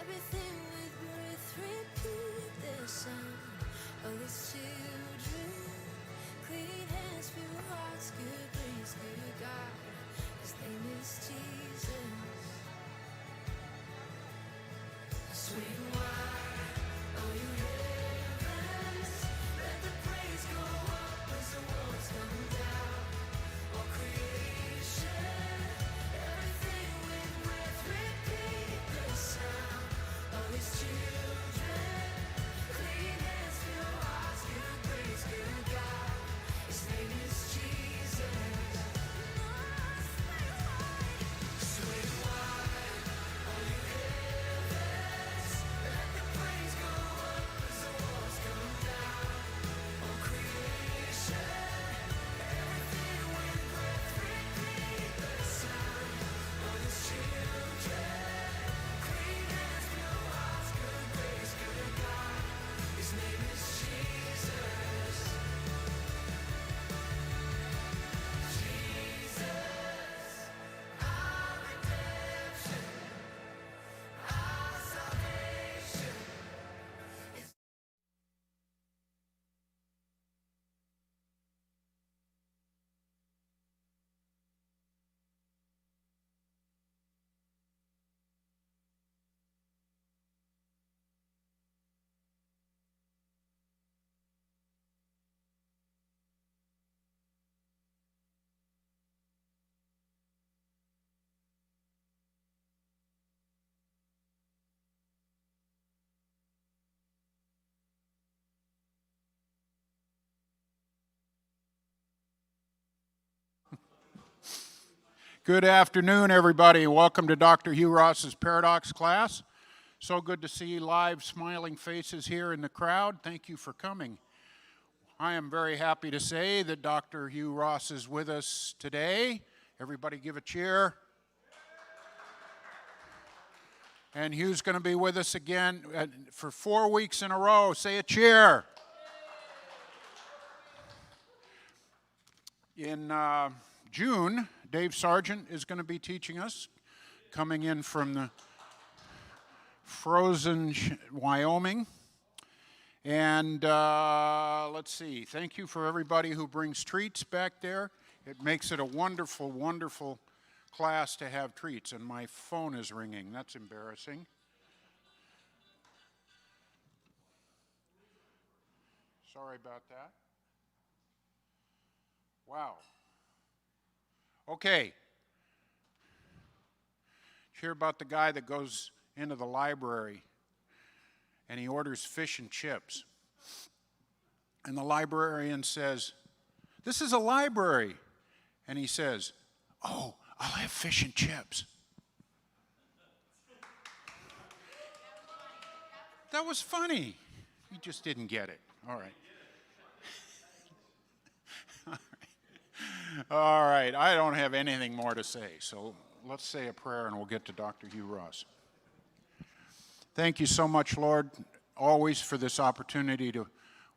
Everything with breath, repeat the sound of His children. Clean hands, pure hearts, good grace, good God. His name is Jesus. Swing wide, all you heavens. Let the praise go up as the walls come down. All creation, everything with breath, repeat the sound of His children. Clean hands, pure hearts, good grace, good God. His name is Jesus. Swing wide, all you heavens. Let the praise go up as the walls come down. All creation, everything with breath, repeat the sound of His children. Clean hands, pure hearts, good grace, good God. His name is Jesus. Jesus, our redemption, our salvation. Good afternoon, everybody. Welcome to Dr. Hugh Ross's Paradox class. So good to see live smiling faces here in the crowd. Thank you for coming. I am very happy to say that Dr. Hugh Ross is with us today. Everybody give a cheer. And Hugh's going to be with us again for 4 weeks in a row. Say a cheer. In June, Dave Sargent is going to be teaching us, coming in from the frozen Wyoming. And let's see, thank you for everybody who brings treats back there. It makes it a wonderful, wonderful class to have treats. And my phone is ringing. That's embarrassing. Sorry about that. Wow. Okay. Did you hear about the guy that goes into the library and he orders fish and chips? And the librarian says, "This is a library." And he says, "Oh, I'll have fish and chips." That was funny. He just didn't get it. All right. All right, I don't have anything more to say, so let's say a prayer and we'll get to Dr. Hugh Ross. Thank you so much, Lord, always for this opportunity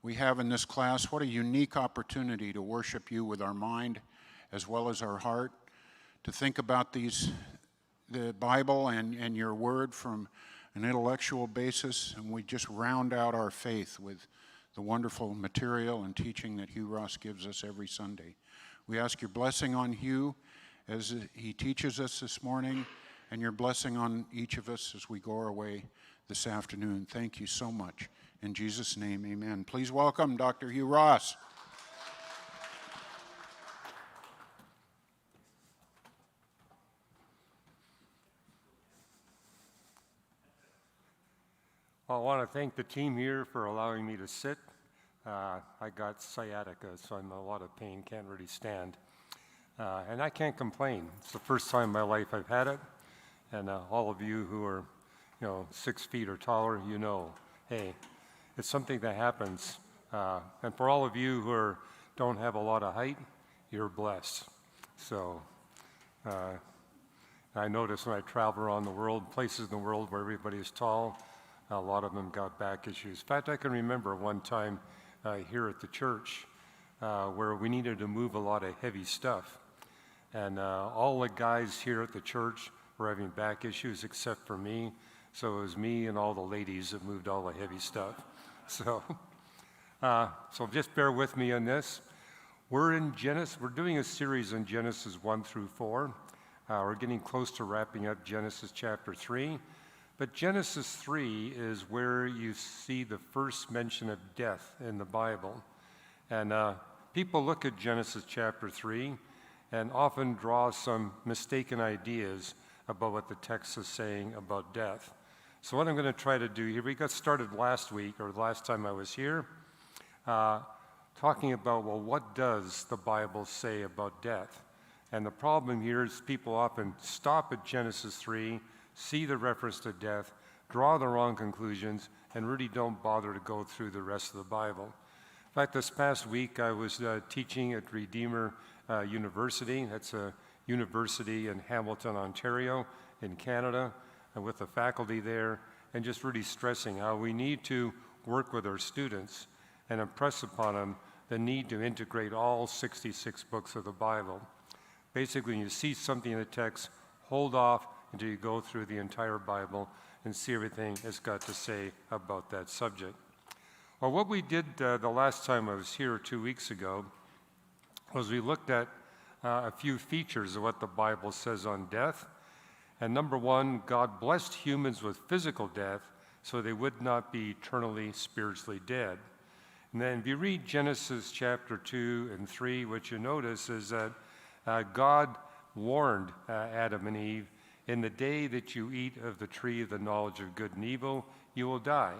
we have in this class. What a unique opportunity to worship you with our mind as well as our heart, to think about the Bible and your word from an intellectual basis, and we just round out our faith with the wonderful material and teaching that Hugh Ross gives us every Sunday. We ask your blessing on Hugh as he teaches us this morning, and your blessing on each of us as we go our way this afternoon. Thank you so much. In Jesus' name, amen. Please welcome Dr. Hugh Ross. Well, I want to thank the team here for allowing me to sit. I got sciatica, so I'm in a lot of pain, can't really stand. And I can't complain. It's the first time in my life I've had it. And all of you who are, 6 feet or taller, hey, it's something that happens. And for all of you who don't have a lot of height, you're blessed. So I notice when I travel around the world, places in the world where everybody is tall, a lot of them got back issues. In fact, I can remember one time here at the church where we needed to move a lot of heavy stuff. And all the guys here at the church were having back issues except for me. So it was me and all the ladies that moved all the heavy stuff. So, so just bear with me on this. We're in Genesis. We're doing a series on Genesis 1 through 4. We're getting close to wrapping up Genesis chapter 3. But Genesis 3 is where you see the first mention of death in the Bible. And people look at Genesis chapter 3 and often draw some mistaken ideas about what the text is saying about death. So what I'm going to try to do here, we got started last week, or the last time I was here, talking about, well, what does the Bible say about death? And the problem here is people often stop at Genesis 3, see the reference to death, draw the wrong conclusions, and really don't bother to go through the rest of the Bible. In fact, this past week I was teaching at Redeemer University. That's a university in Hamilton, Ontario, in Canada, and with the faculty there, and just really stressing how we need to work with our students and impress upon them the need to integrate all 66 books of the Bible. Basically, when you see something in the text, hold off until you go through the entire Bible and see everything it's got to say about that subject. Well, what we did the last time I was here 2 weeks ago was we looked at a few features of what the Bible says on death. And number one, God blessed humans with physical death so they would not be eternally spiritually dead. And then if you read Genesis chapter 2 and 3, what you notice is that God warned Adam and Eve, in the day that you eat of the tree of the knowledge of good and evil, you will die.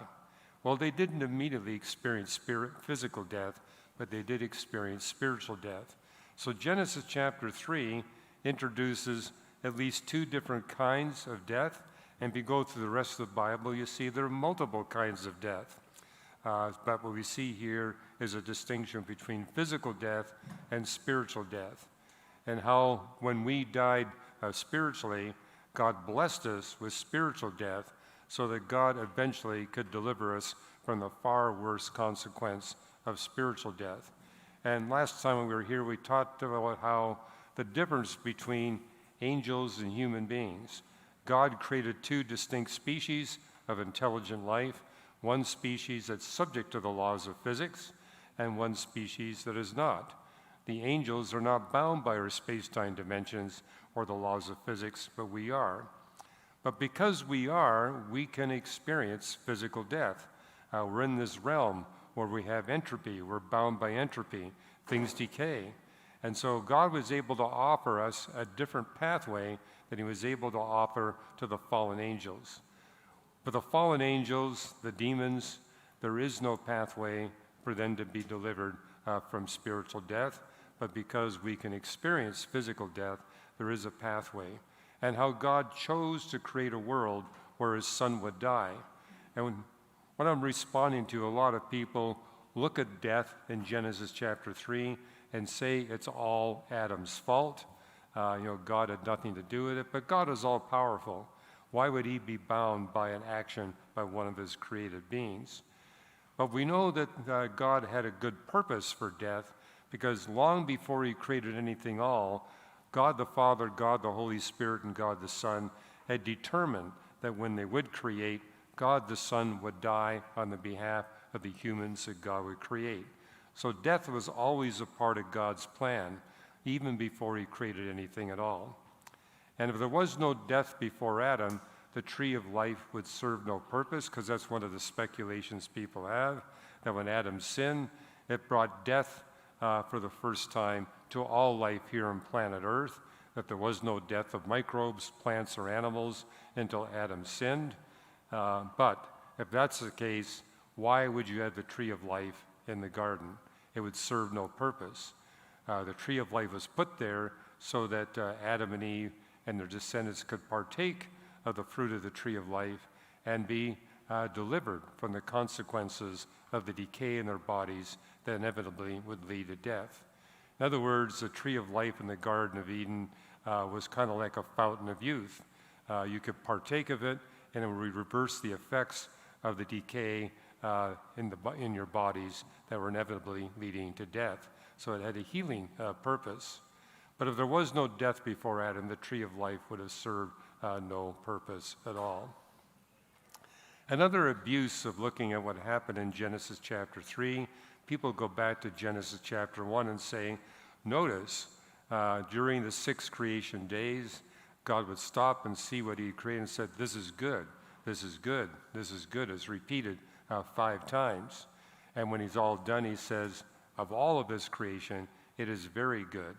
Well, they didn't immediately experience physical death, but they did experience spiritual death. So Genesis chapter 3 introduces at least two different kinds of death, and if you go through the rest of the Bible, you see there are multiple kinds of death. But what we see here is a distinction between physical death and spiritual death, and how when we died spiritually, God blessed us with spiritual death so that God eventually could deliver us from the far worse consequence of spiritual death. And last time when we were here, we talked about how the difference between angels and human beings. God created two distinct species of intelligent life, one species that's subject to the laws of physics, and one species that is not. The angels are not bound by our space-time dimensions or the laws of physics, but we are. But because we are, we can experience physical death. We're in this realm where we have entropy. We're bound by entropy. Things decay. And so God was able to offer us a different pathway than he was able to offer to the fallen angels. For the fallen angels, the demons, there is no pathway for them to be delivered from spiritual death. But because we can experience physical death, there is a pathway. And how God chose to create a world where his son would die. And what I'm responding to, a lot of people look at death in Genesis chapter 3 and say it's all Adam's fault. God had nothing to do with it, but God is all powerful. Why would he be bound by an action by one of his created beings? But we know that God had a good purpose for death, because long before he created anything all, God the Father, God the Holy Spirit, and God the Son had determined that when they would create, God the Son would die on the behalf of the humans that God would create. So death was always a part of God's plan, even before he created anything at all. And if there was no death before Adam, the tree of life would serve no purpose, because that's one of the speculations people have, that when Adam sinned, it brought death for the first time to all life here on planet Earth, that there was no death of microbes, plants, or animals until Adam sinned. But if that's the case, why would you have the tree of life in the garden? It would serve no purpose. The tree of life was put there so that Adam and Eve and their descendants could partake of the fruit of the tree of life and be delivered from the consequences of the decay in their bodies that inevitably would lead to death. In other words, the tree of life in the Garden of Eden was kind of like a fountain of youth. You could partake of it, and it would reverse the effects of the decay in your bodies that were inevitably leading to death. So it had a healing purpose. But if there was no death before Adam, the tree of life would have served no purpose at all. Another abuse of looking at what happened in Genesis chapter 3, people go back to Genesis chapter 1 and say, notice, during the 6 creation days, God would stop and see what he created and said, this is good, this is good, this is good. It's repeated 5 times. And when he's all done, he says, of all of his creation, it is very good.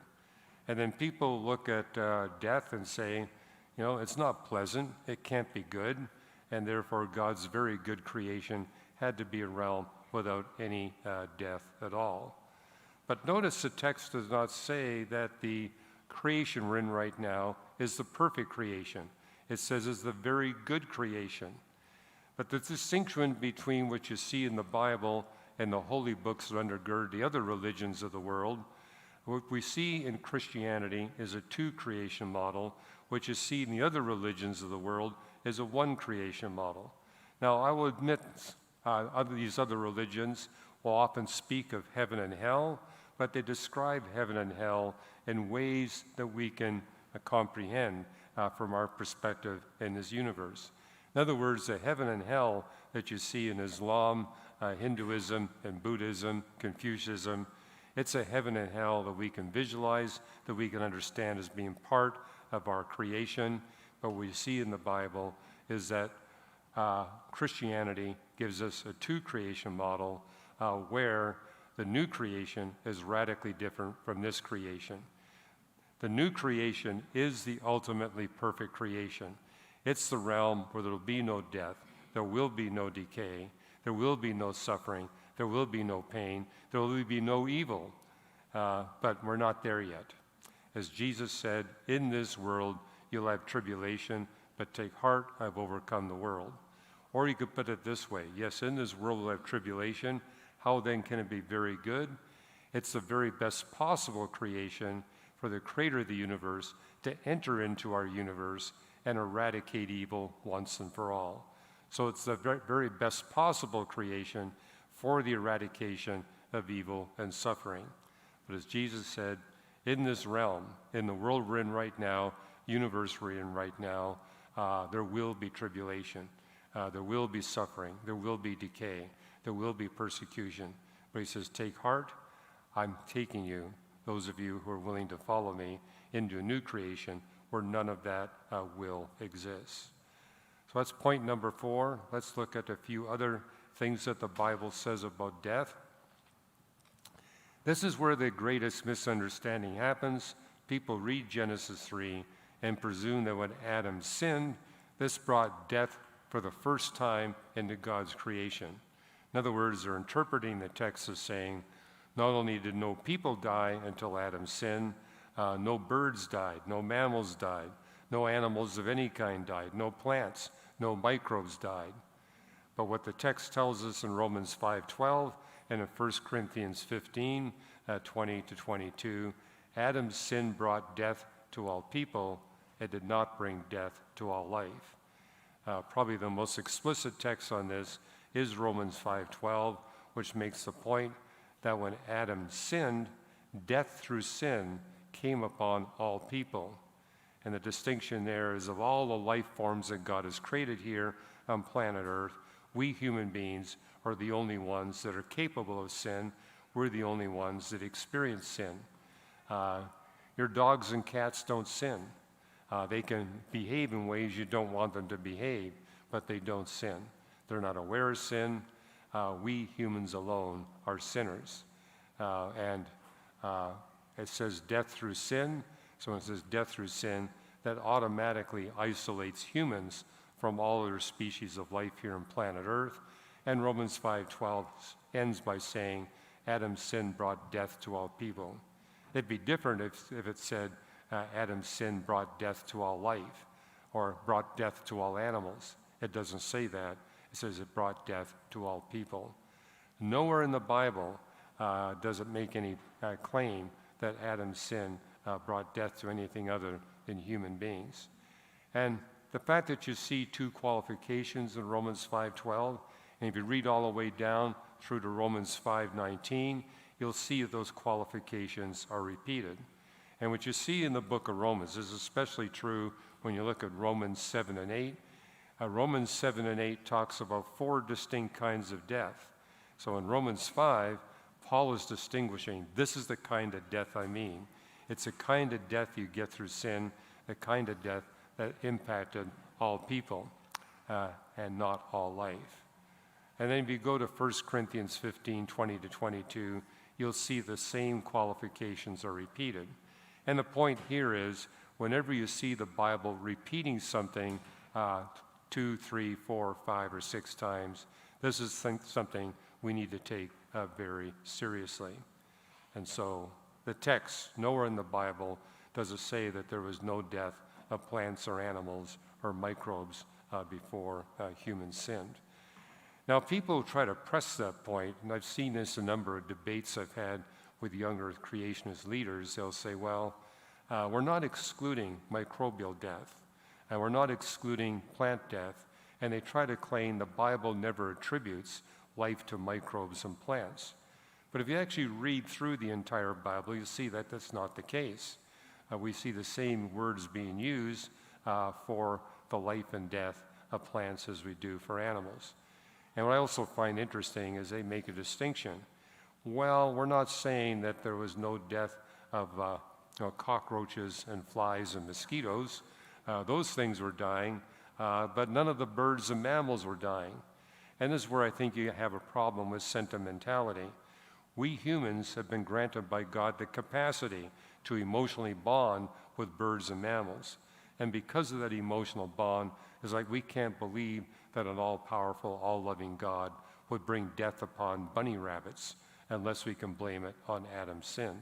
And then people look at death and say, it's not pleasant, it can't be good, and therefore God's very good creation had to be a realm without any death at all. But notice the text does not say that the creation we're in right now is the perfect creation. It says it's the very good creation. But the distinction between what you see in the Bible and the holy books that undergird the other religions of the world, what we see in Christianity is a 2 creation model. What you see in the other religions of the world is a 1 creation model. Now, I will admit these other religions will often speak of heaven and hell, but they describe heaven and hell in ways that we can comprehend from our perspective in this universe. In other words, the heaven and hell that you see in Islam, Hinduism, and Buddhism, Confucianism, it's a heaven and hell that we can visualize, that we can understand as being part of our creation. But what we see in the Bible is that Christianity gives us a 2 creation model where the new creation is radically different from this creation. The new creation is the ultimately perfect creation. It's the realm where there will be no death, there will be no decay, there will be no suffering, there will be no pain, there will be no evil. But we're not there yet. As Jesus said, in this world you'll have tribulation, but take heart, I've overcome the world. Or you could put it this way, yes, in this world we'll have tribulation. How then can it be very good? It's the very best possible creation for the creator of the universe to enter into our universe and eradicate evil once and for all. So it's the very best possible creation for the eradication of evil and suffering. But as Jesus said, in this realm, in the world we're in right now, universe we're in right now, there will be tribulation, there will be suffering, there will be decay, there will be persecution. But he says, take heart, I'm taking you, those of you who are willing to follow me, into a new creation where none of that will exist. So that's point number 4. Let's look at a few other things that the Bible says about death. This is where the greatest misunderstanding happens. People read Genesis 3 and presume that when Adam sinned, this brought death for the first time into God's creation. In other words, they're interpreting the text as saying, not only did no people die until Adam sinned, no birds died, no mammals died, no animals of any kind died, no plants, no microbes died. But what the text tells us in Romans 5:12 and in 1 Corinthians 15, 20 to 22, Adam's sin brought death to all people. It did not bring death to all life. Probably the most explicit text on this is Romans 5:12, which makes the point that when Adam sinned, death through sin came upon all people. And the distinction there is of all the life forms that God has created here on planet Earth, we human beings are the only ones that are capable of sin. We're the only ones that experience sin. Your dogs and cats don't sin. They can behave in ways you don't want them to behave, but they don't sin. They're not aware of sin. We humans alone are sinners. And it says death through sin. So when it says death through sin, that automatically isolates humans from all other species of life here on planet Earth. And Romans 5:12 ends by saying, Adam's sin brought death to all people. It'd be different if it said, Adam's sin brought death to all life, or brought death to all animals. It doesn't say that. It says it brought death to all people. Nowhere in the Bible does it make any claim that Adam's sin brought death to anything other than human beings. And the fact that you see 2 qualifications in Romans 5:12, and if you read all the way down through to Romans 5:19, you'll see that those qualifications are repeated. And what you see in the book of Romans is especially true when you look at Romans 7 and 8. Romans 7 and 8 talks about 4 distinct kinds of death. So in Romans 5, Paul is distinguishing, this is the kind of death I mean. It's a kind of death you get through sin, a kind of death that impacted all people and not all life. And then if you go to 1 Corinthians 15, 20 to 22, you'll see the same qualifications are repeated. And the point here is, whenever you see the Bible repeating something 2, 3, 4, 5, or 6 times, this is something we need to take very seriously. And so the text, nowhere in the Bible does it say that there was no death of plants or animals or microbes before humans sinned. Now, people try to press that point, and I've seen this in a number of debates I've had with younger creationist leaders. They'll say, well, we're not excluding microbial death, and we're not excluding plant death, and they try to claim the Bible never attributes life to microbes and plants. But if you actually read through the entire Bible, you'll see that that's not the case. We see the same words being used for the life and death of plants as we do for animals. And what I also find interesting is they make a distinction. Well, we're not saying that there was no death of cockroaches and flies and mosquitoes. Those things were dying, but none of the birds and mammals were dying. And this is where I think you have a problem with sentimentality. We humans have been granted by God the capacity to emotionally bond with birds and mammals. And because of that emotional bond, it's like we can't believe that an all-powerful, all-loving God would bring death upon bunny rabbits unless we can blame it on Adam's sin.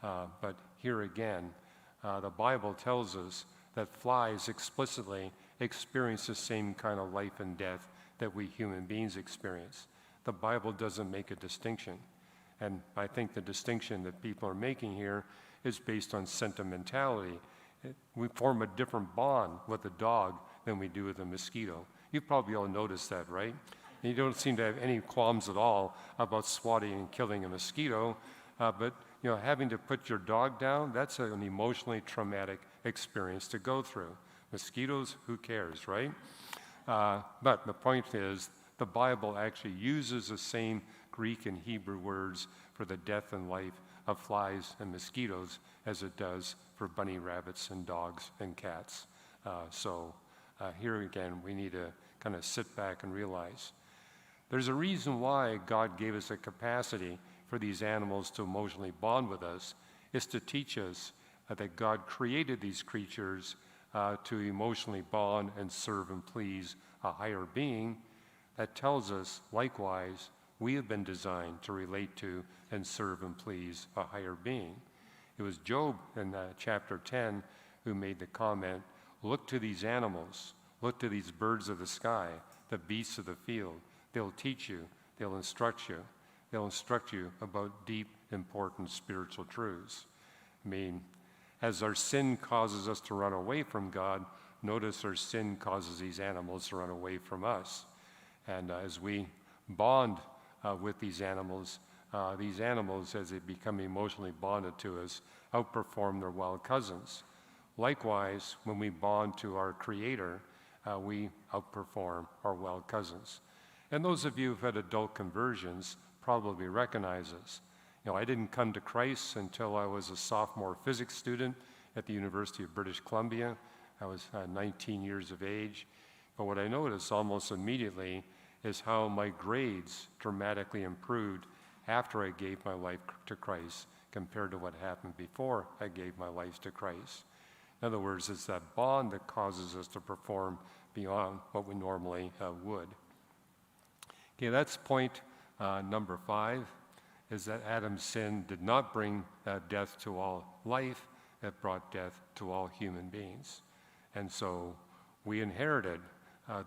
But here again, the Bible tells us that flies explicitly experience the same kind of life and death that we human beings experience. The Bible doesn't make a distinction. And I think the distinction that people are making here is based on sentimentality. We form a different bond with a dog than we do with a mosquito. You've probably all noticed that, right? And you don't seem to have any qualms at all about swatting and killing a mosquito, but having to put your dog down, that's an emotionally traumatic experience to go through. Mosquitoes, who cares, right? But the point is, the Bible actually uses the same Greek and Hebrew words for the death and life of flies and mosquitoes as it does for bunny rabbits and dogs and cats. So here again, we need to kind of sit back and realize there's a reason why God gave us a capacity for these animals to emotionally bond with us, is to teach us that God created these creatures to emotionally bond and serve and please a higher being. That tells us, likewise, we have been designed to relate to and serve and please a higher being. It was Job in chapter 10 who made the comment, look to these animals, look to these birds of the sky, the beasts of the field. They'll teach you, they'll instruct you. They'll instruct you about deep, important spiritual truths. I mean, as our sin causes us to run away from God, notice our sin causes these animals to run away from us. And as we bond with these animals, as they become emotionally bonded to us, outperform their wild cousins. Likewise, when we bond to our Creator, we outperform our wild cousins. And those of you who've had adult conversions probably recognize this. I didn't come to Christ until I was a sophomore physics student at the University of British Columbia. I was 19 years of age. But what I noticed almost immediately is how my grades dramatically improved after I gave my life to Christ compared to what happened before I gave my life to Christ. In other words, it's that bond that causes us to perform beyond what we normally would. Okay, that's point number 5, is that Adam's sin did not bring death to all life, it brought death to all human beings. And so we inherited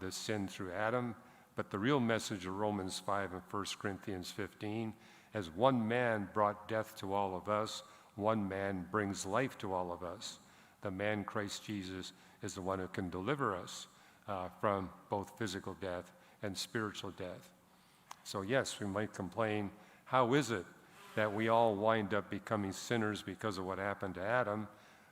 the sin through Adam, but the real message of Romans 5 and 1 Corinthians 15, as one man brought death to all of us, one man brings life to all of us. The man Christ Jesus is the one who can deliver us from both physical death and spiritual death. So yes, we might complain, how is it that we all wind up becoming sinners because of what happened to Adam?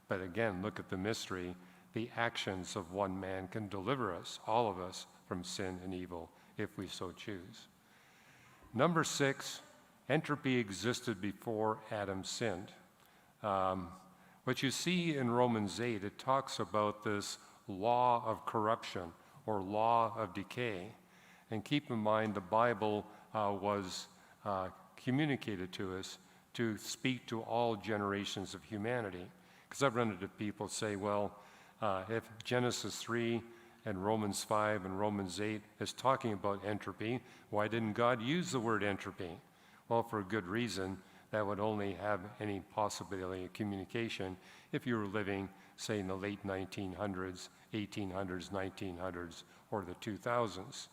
But again, look at the mystery. the actions of one man can deliver us, all of us, from sin and evil if we so choose. Number 6, entropy existed before Adam sinned. What you see in Romans 8, it talks about this law of corruption or law of decay. And keep in mind, the Bible was communicated to us to speak to all generations of humanity. Because I've run into people say, well, if Genesis 3 and Romans 5 and Romans 8 is talking about entropy, why didn't God use the word entropy? Well, for a good reason. That would only have any possibility of communication if you were living, say, in the late 1900s, 1800s, 1900s, or the 2000s.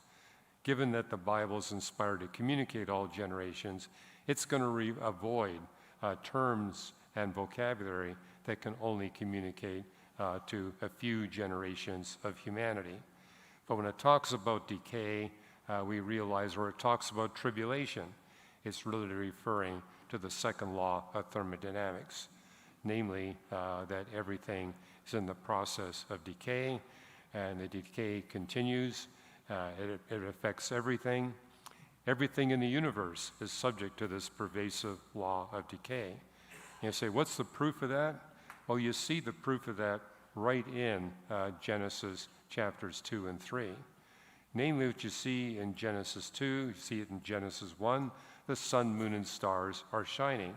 Given that the Bible is inspired to communicate all generations, it's going to avoid terms and vocabulary that can only communicate to a few generations of humanity. But when it talks about decay, we realize, or it talks about tribulation, it's really referring to the second law of thermodynamics, namely that everything is in the process of decay, and the decay continues. It affects everything. Everything in the universe is subject to this pervasive law of decay. You say, what's the proof of that? Well, you see the proof of that right in Genesis chapters 2 and 3. Namely, what you see in Genesis 2, you see it in Genesis 1, the sun, moon, and stars are shining.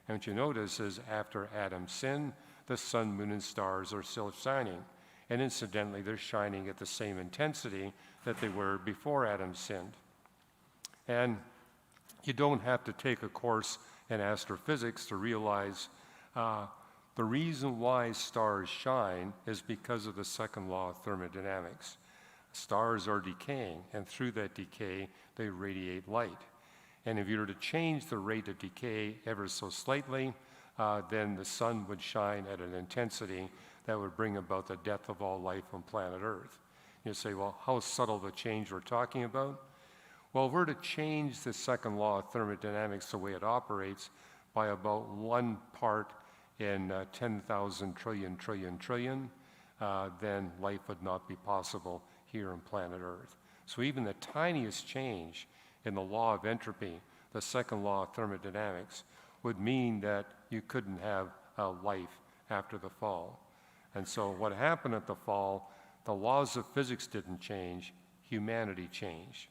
And what you notice is after Adam sinned, the sun, moon, and stars are still shining. And incidentally, they're shining at the same intensity that they were before Adam sinned. And you don't have to take a course in astrophysics to realize the reason why stars shine is because of the second law of thermodynamics. Stars are decaying, and through that decay, they radiate light. And if you were to change the rate of decay ever so slightly, then the sun would shine at an intensity that would bring about the death of all life on planet Earth. You say, well, how subtle the change we're talking about? Well, if we're to change the second law of thermodynamics the way it operates by about 1 part in 10,000 trillion, then life would not be possible here on planet Earth. So even the tiniest change in the law of entropy, the second law of thermodynamics, would mean that you couldn't have life after the fall. And so what happened at the fall, the laws of physics didn't change, humanity changed.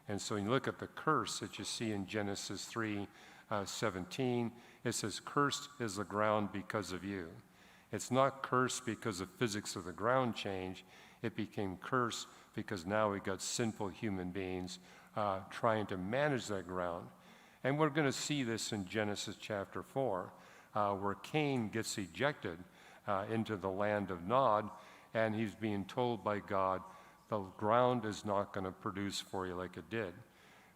And so when you look at the curse that you see in Genesis 3:17, it says, cursed is the ground because of you. It's not cursed because the physics of the ground changed. It became cursed because now we got sinful human beings trying to manage that ground. And we're going to see this in Genesis chapter 4, where Cain gets ejected into the land of Nod, and he's being told by God, the ground is not going to produce for you like it did.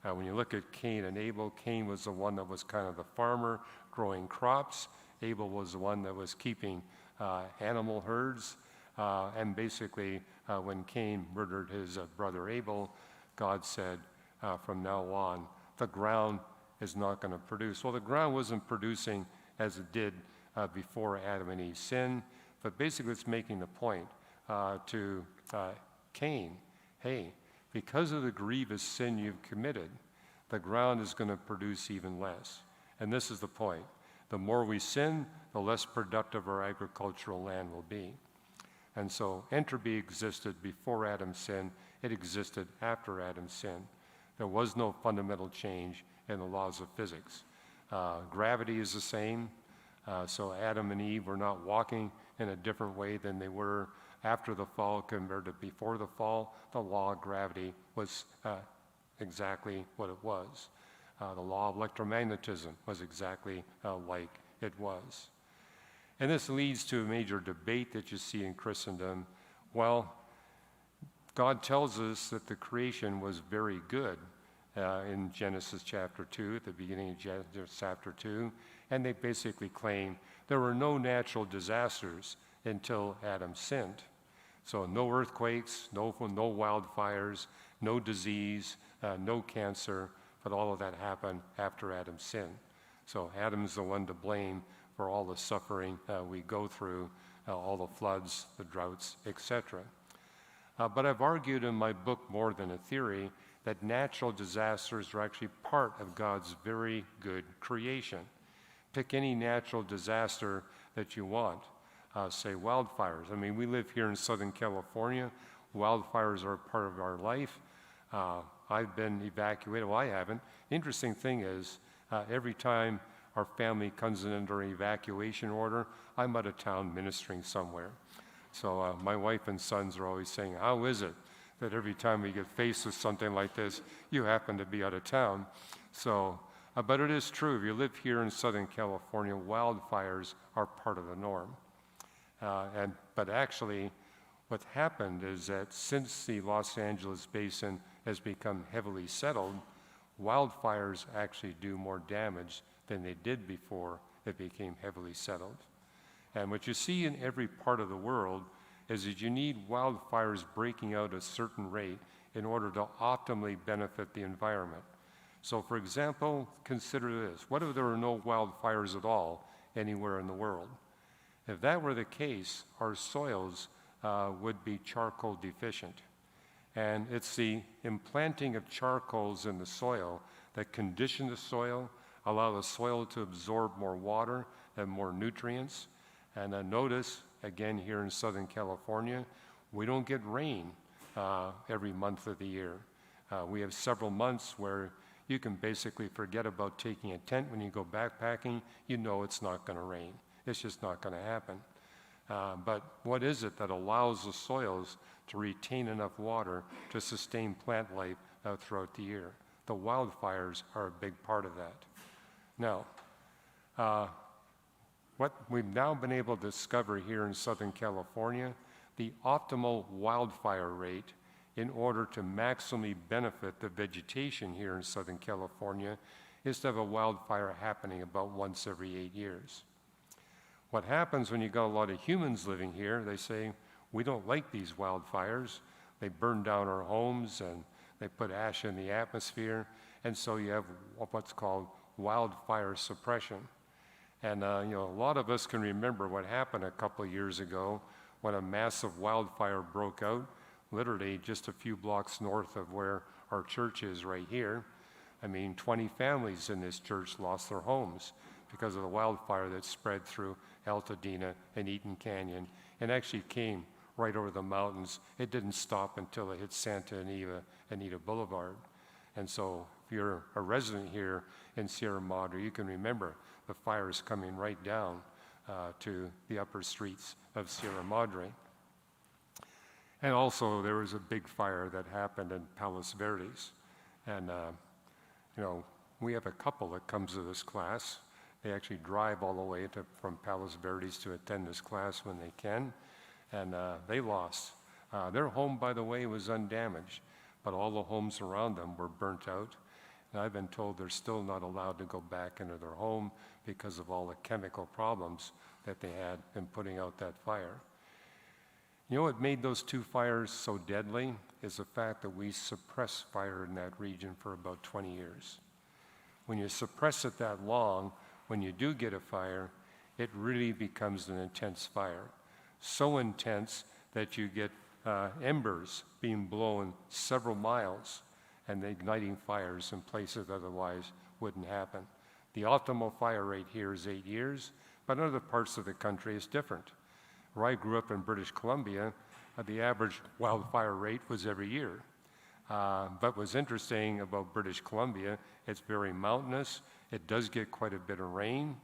When you look at Cain and Abel, Cain was the one that was kind of the farmer growing crops. Abel was the one that was keeping animal herds. And basically, when Cain murdered his brother Abel, God said, from now on, the ground is not going to produce. Well, the ground wasn't producing as it did before Adam and Eve sinned, but basically it's making the point to Cain, hey, because of the grievous sin you've committed, the ground is going to produce even less. And this is the point. The more we sin, the less productive our agricultural land will be. And so entropy existed before Adam's sin. It existed after Adam's sin. There was no fundamental change in the laws of physics. Gravity is the same. So Adam and Eve were not walking in a different way than they were after the fall compared to before the fall. The law of gravity was exactly what it was. The law of electromagnetism was exactly like it was. And this leads to a major debate that you see in Christendom. Well, God tells us that the creation was very good in Genesis chapter 2, at the beginning of Genesis chapter 2, and they basically claim there were no natural disasters until Adam sinned. So no earthquakes, no wildfires, no disease, no cancer, but all of that happened after Adam's sin. So Adam's the one to blame for all the suffering we go through all the floods, the droughts, etc. But I've argued in my book, More Than a Theory, that natural disasters are actually part of God's very good creation. Pick any natural disaster that you want, say wildfires. I mean, we live here in Southern California. Wildfires are a part of our life. I've been evacuated. Well, I haven't. Interesting thing is, every time our family comes in under an evacuation order, I'm out of town ministering somewhere. So my wife and sons are always saying, how is it that every time we get faced with something like this, you happen to be out of town? So, but it is true. If you live here in Southern California, wildfires are part of the norm. But actually, what happened is that since the Los Angeles basin has become heavily settled, wildfires actually do more damage than they did before it became heavily settled. And what you see in every part of the world is that you need wildfires breaking out at a certain rate in order to optimally benefit the environment. So for example, consider this. What if there were no wildfires at all anywhere in the world? If that were the case, our soils would be charcoal deficient. And it's the implanting of charcoals in the soil that condition the soil, allow the soil to absorb more water and more nutrients. And notice, again, here in Southern California, we don't get rain every month of the year. We have several months where you can basically forget about taking a tent when you go backpacking. You know it's not going to rain. It's just not going to happen. But what is it that allows the soils to retain enough water to sustain plant life throughout the year? The wildfires are a big part of that. Now, what we've now been able to discover here in Southern California, the optimal wildfire rate in order to maximally benefit the vegetation here in Southern California is to have a wildfire happening about once every 8 years. What happens when you got a lot of humans living here, they say, we don't like these wildfires. They burn down our homes and they put ash in the atmosphere. And so you have what's called wildfire suppression. And a lot of us can remember what happened a couple of years ago when a massive wildfire broke out, literally just a few blocks north of where our church is right here. I mean, 20 families in this church lost their homes because of the wildfire that spread through Altadena and Eaton Canyon and actually came right over the mountains. It didn't stop until it hit Santa Anita Boulevard. And so if you're a resident here in Sierra Madre, you can remember the fires coming right down to the upper streets of Sierra Madre. And also there was a big fire that happened in Palos Verdes. And we have a couple that comes to this class. They actually drive all the way from Palos Verdes to attend this class when they can. And they lost. Their home, by the way, was undamaged, but all the homes around them were burnt out. And I've been told they're still not allowed to go back into their home because of all the chemical problems that they had in putting out that fire. You know what made those two fires so deadly is the fact that we suppressed fire in that region for about 20 years. When you suppress it that long, when you do get a fire, it really becomes an intense fire. So intense that you get embers being blown several miles and igniting fires in places that otherwise wouldn't happen. The optimal fire rate here is 8 years, but in other parts of the country it's different. Where I grew up in British Columbia, the average wildfire rate was every year. But what's interesting about British Columbia, it's very mountainous. It does get quite a bit of rain.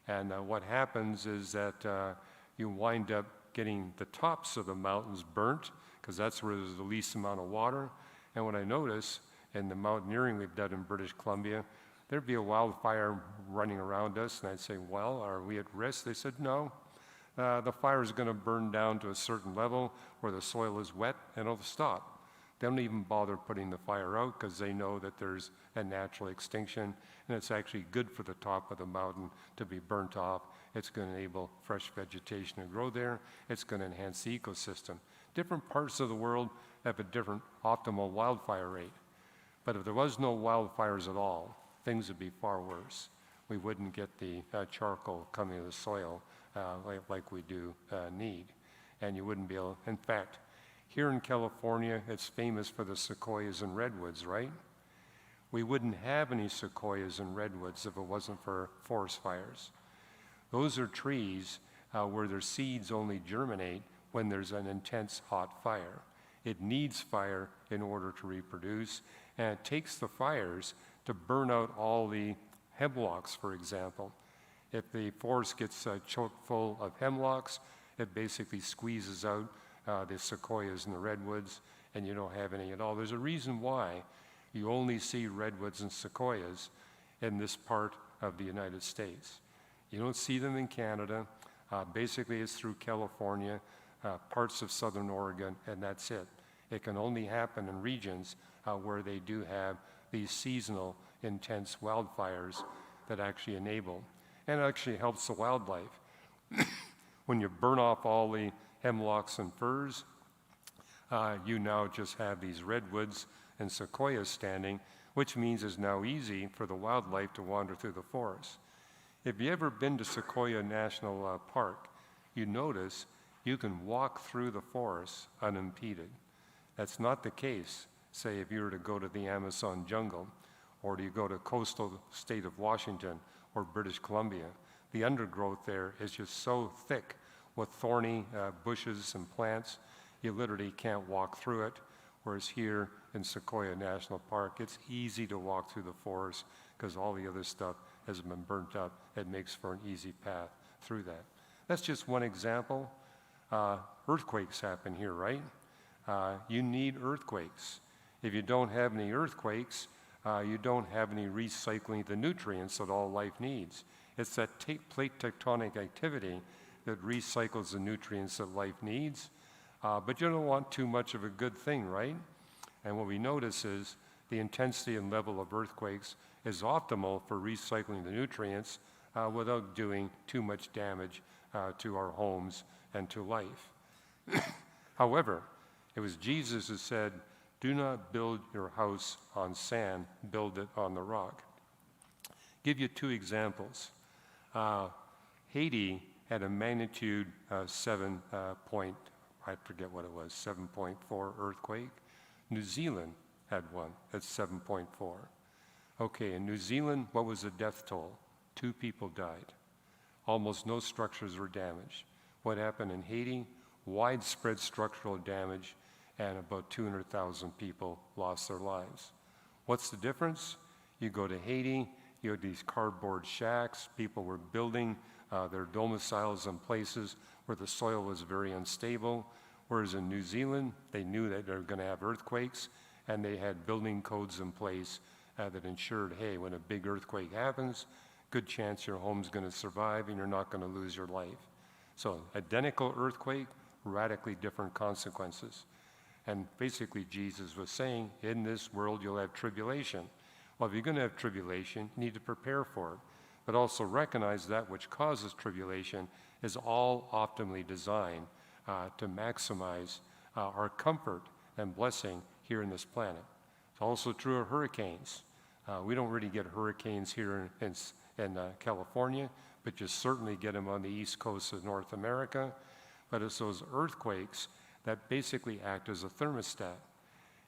And what happens is that you wind up getting the tops of the mountains burnt, because that's where there's the least amount of water. And what I notice in the mountaineering we've done in British Columbia, there'd be a wildfire running around us, and I'd say, well, are we at risk? They said, no. The fire is going to burn down to a certain level where the soil is wet, and it'll stop. They don't even bother putting the fire out because they know that there's a natural extinction, and it's actually good for the top of the mountain to be burnt off. It's going to enable fresh vegetation to grow there. It's going to enhance the ecosystem. Different parts of the world have a different optimal wildfire rate. But if there was no wildfires at all, things would be far worse. We wouldn't get the charcoal coming to the soil like we do need. And you wouldn't be able, in fact, here in California, it's famous for the sequoias and redwoods, right? We wouldn't have any sequoias and redwoods if it wasn't for forest fires. Those are trees where their seeds only germinate when there's an intense hot fire. It needs fire in order to reproduce, and it takes the fires to burn out all the hemlocks, for example. If the forest gets choked full of hemlocks, it basically squeezes out the sequoias and the redwoods, and you don't have any at all. There's a reason why you only see redwoods and sequoias in this part of the United States. You don't see them in Canada. Basically, it's through California, parts of southern Oregon, and that's it. It can only happen in regions where they do have these seasonal, intense wildfires that actually enable, and it actually helps the wildlife. When you burn off all the hemlocks and firs, you now just have these redwoods and sequoias standing, which means it's now easy for the wildlife to wander through the forest. If you've ever been to Sequoia National Park, you notice you can walk through the forest unimpeded. That's not the case, say, if you were to go to the Amazon jungle, or do you go to coastal state of Washington or British Columbia. The undergrowth there is just so thick with thorny bushes and plants, you literally can't walk through it. Whereas here in Sequoia National Park, it's easy to walk through the forest because all the other stuff has been burnt up. It makes for an easy path through that. That's just one example. Earthquakes happen here, right? You need earthquakes. If you don't have any earthquakes, you don't have any recycling of the nutrients that all life needs. It's that plate tectonic activity that recycles the nutrients that life needs. But you don't want too much of a good thing, right? And what we notice is the intensity and level of earthquakes is optimal for recycling the nutrients without doing too much damage to our homes and to life. However, it was Jesus who said, "Do not build your house on sand, build it on the rock." Give you two examples. Haiti had a magnitude 7.4 earthquake. New Zealand had one at 7.4. Okay, in New Zealand, what was the death toll? 2 people died. Almost no structures were damaged. What happened in Haiti? Widespread structural damage, and about 200,000 people lost their lives. What's the difference? You go to Haiti, you have these cardboard shacks. People were building their domiciles in places where the soil was very unstable, whereas in New Zealand, they knew that they were going to have earthquakes, and they had building codes in place that ensured, hey, when a big earthquake happens, good chance your home's going to survive and you're not going to lose your life. So identical earthquake, radically different consequences. And basically Jesus was saying, in this world you'll have tribulation. Well, if you're going to have tribulation, you need to prepare for it, but also recognize that which causes tribulation is all optimally designed to maximize our comfort and blessing here in this planet. It's also true of hurricanes. We don't really get hurricanes here in California, but you certainly get them on the east coast of North America. But it's those earthquakes that basically act as a thermostat.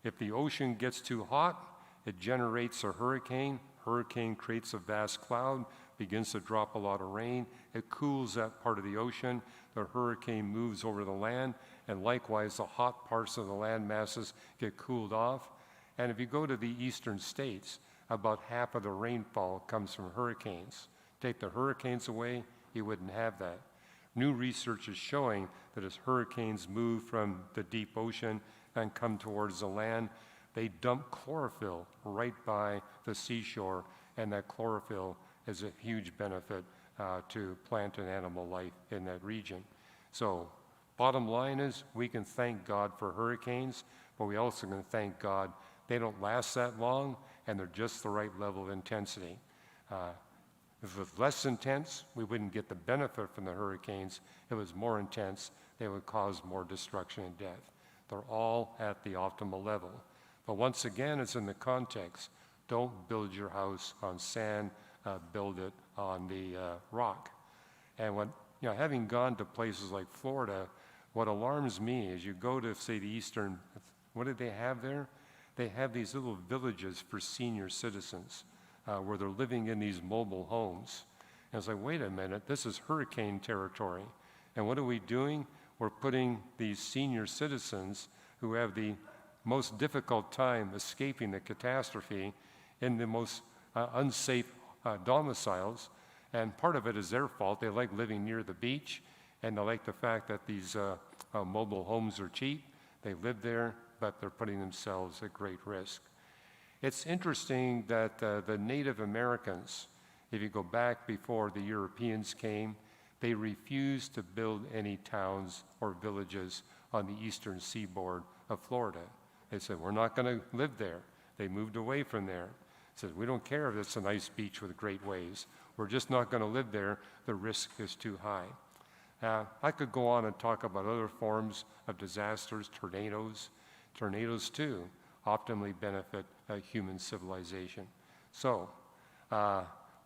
If the ocean gets too hot, it generates a hurricane. Hurricane creates a vast cloud, begins to drop a lot of rain. It cools that part of the ocean. The hurricane moves over the land, and likewise, the hot parts of the land masses get cooled off. And if you go to the eastern states, about half of the rainfall comes from hurricanes. Take the hurricanes away, you wouldn't have that. New research is showing that as hurricanes move from the deep ocean and come towards the land, they dump chlorophyll right by the seashore, and that chlorophyll is a huge benefit to plant and animal life in that region. So bottom line is we can thank God for hurricanes, but we also can thank God they don't last that long, and they're just the right level of intensity. If it was less intense, we wouldn't get the benefit from the hurricanes. If it was more intense, they would cause more destruction and death. They're all at the optimal level. But once again, it's in the context. Don't build your house on sand, build it on the rock. And what having gone to places like Florida, what alarms me is you go to, say, the eastern, what do they have there? They have these little villages for senior citizens where they're living in these mobile homes. And it's like, wait a minute, this is hurricane territory. And what are we doing? We're putting these senior citizens who have the most difficult time escaping the catastrophe in the most unsafe domiciles. And part of it is their fault. They like living near the beach, and they like the fact that these mobile homes are cheap. They live there, but they're putting themselves at great risk. It's interesting that the Native Americans, if you go back before the Europeans came, they refused to build any towns or villages on the eastern seaboard of Florida. They said, we're not going to live there. They moved away from there. Said, we don't care if it's a nice beach with great waves. We're just not going to live there. The risk is too high. I could go on and talk about other forms of disasters, tornadoes. Tornadoes, too, optimally benefit human civilization. So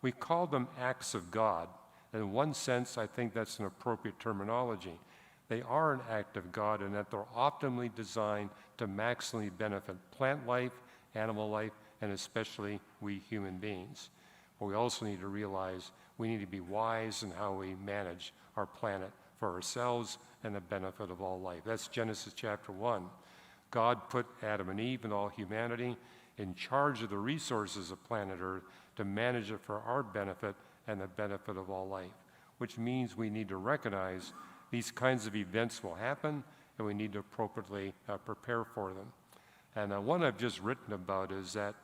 we call them acts of God. In one sense, I think that's an appropriate terminology. They are an act of God in that they're optimally designed to maximally benefit plant life, animal life, and especially we human beings. But we also need to realize we need to be wise in how we manage our planet for ourselves and the benefit of all life. That's Genesis chapter 1. God put Adam and Eve and all humanity in charge of the resources of planet Earth to manage it for our benefit and the benefit of all life, which means we need to recognize these kinds of events will happen and we need to appropriately prepare for them. And one I've just written about is that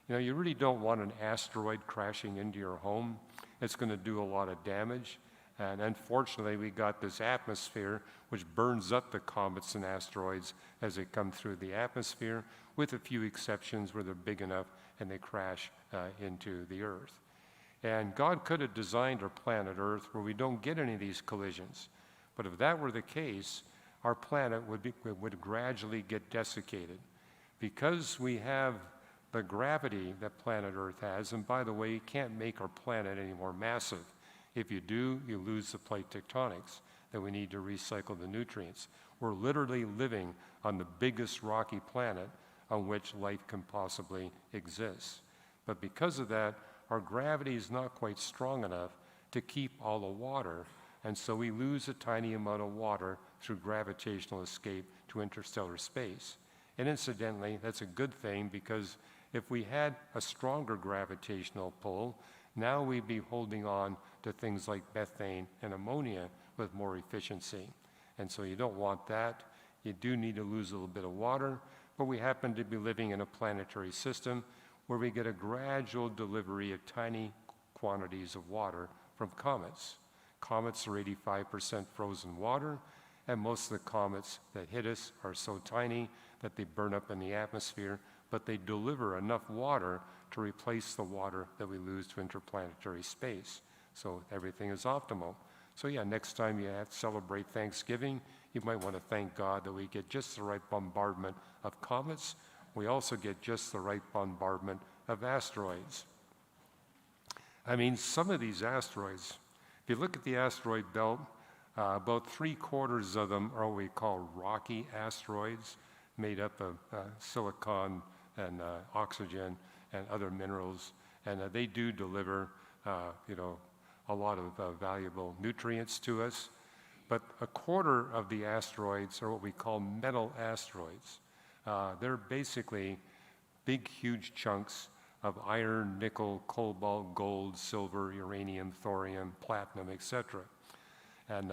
you really don't want an asteroid crashing into your home. It's going to do a lot of damage. And unfortunately, we got this atmosphere which burns up the comets and asteroids as they come through the atmosphere, with a few exceptions where they're big enough and they crash into the Earth. And God could have designed our planet Earth where we don't get any of these collisions. But if that were the case, our planet would gradually get desiccated. Because we have the gravity that planet Earth has, and by the way, you can't make our planet any more massive. If you do, you lose the plate tectonics that we need to recycle the nutrients. We're literally living on the biggest rocky planet on which life can possibly exist. But because of that, our gravity is not quite strong enough to keep all the water, and so we lose a tiny amount of water through gravitational escape to interstellar space. And incidentally, that's a good thing, because if we had a stronger gravitational pull, now we'd be holding on to things like methane and ammonia with more efficiency. And so you don't want that. You do need to lose a little bit of water, but we happen to be living in a planetary system where we get a gradual delivery of tiny quantities of water from comets. Comets are 85% frozen water, and most of the comets that hit us are so tiny that they burn up in the atmosphere, but they deliver enough water to replace the water that we lose to interplanetary space. So everything is optimal. So yeah, next time you have to celebrate Thanksgiving, you might want to thank God that we get just the right bombardment of comets. We also get just the right bombardment of asteroids. I mean, some of these asteroids, if you look at the asteroid belt, about 3/4 of them are what we call rocky asteroids, made up of silicon and oxygen and other minerals, and they do deliver, a lot of valuable nutrients to us. But 1/4 of the asteroids are what we call metal asteroids. They're basically big, huge chunks of iron, nickel, cobalt, gold, silver, uranium, thorium, platinum, etc. And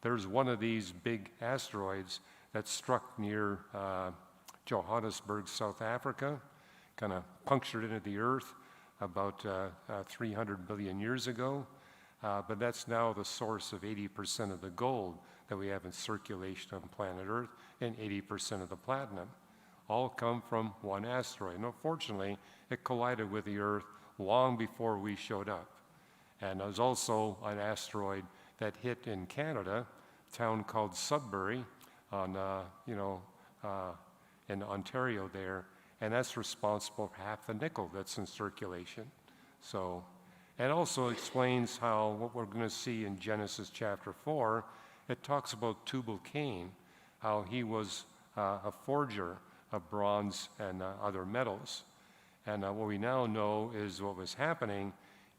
there's one of these big asteroids that struck near Johannesburg, South Africa, kind of punctured into the Earth about 300 billion years ago. But that's now the source of 80% of the gold that we have in circulation on planet Earth, and 80% of the platinum. All come from one asteroid. And unfortunately, it collided with the Earth long before we showed up. And there's also an asteroid that hit in Canada, a town called Sudbury, on in Ontario there, and that's responsible for half the nickel that's in circulation. So And also explains how what we're going to see in Genesis chapter 4, it talks about Tubal-Cain, how he was a forger of bronze and other metals. And what we now know is what was happening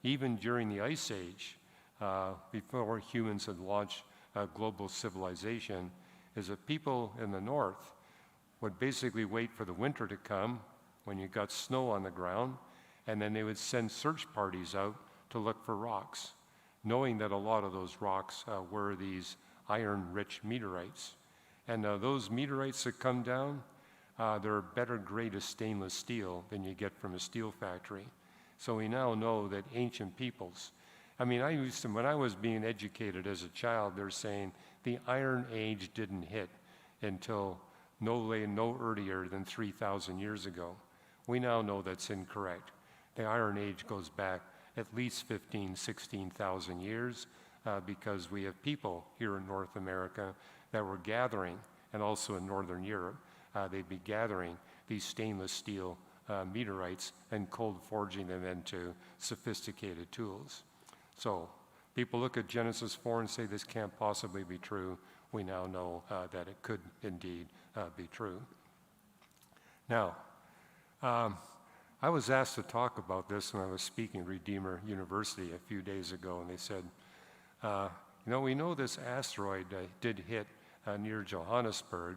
even during the Ice Age, before humans had launched global civilization, is that people in the north would basically wait for the winter to come when you got snow on the ground, and then they would send search parties out to look for rocks, knowing that a lot of those rocks were these iron-rich meteorites. And those meteorites that come down, they're a better grade of stainless steel than you get from a steel factory. So we now know that ancient peoples, I mean, when I was being educated as a child, they're saying the Iron Age didn't hit until no earlier than 3,000 years ago. We now know that's incorrect. The Iron Age goes back at least 15, 16,000 years because we have people here in North America that were gathering, and also in Northern Europe, they'd be gathering these stainless steel meteorites and cold forging them into sophisticated tools. So people look at Genesis 4 and say this can't possibly be true. We now know that it could indeed be true. Now, I was asked to talk about this when I was speaking at Redeemer University a few days ago, and they said, we know this asteroid did hit near Johannesburg.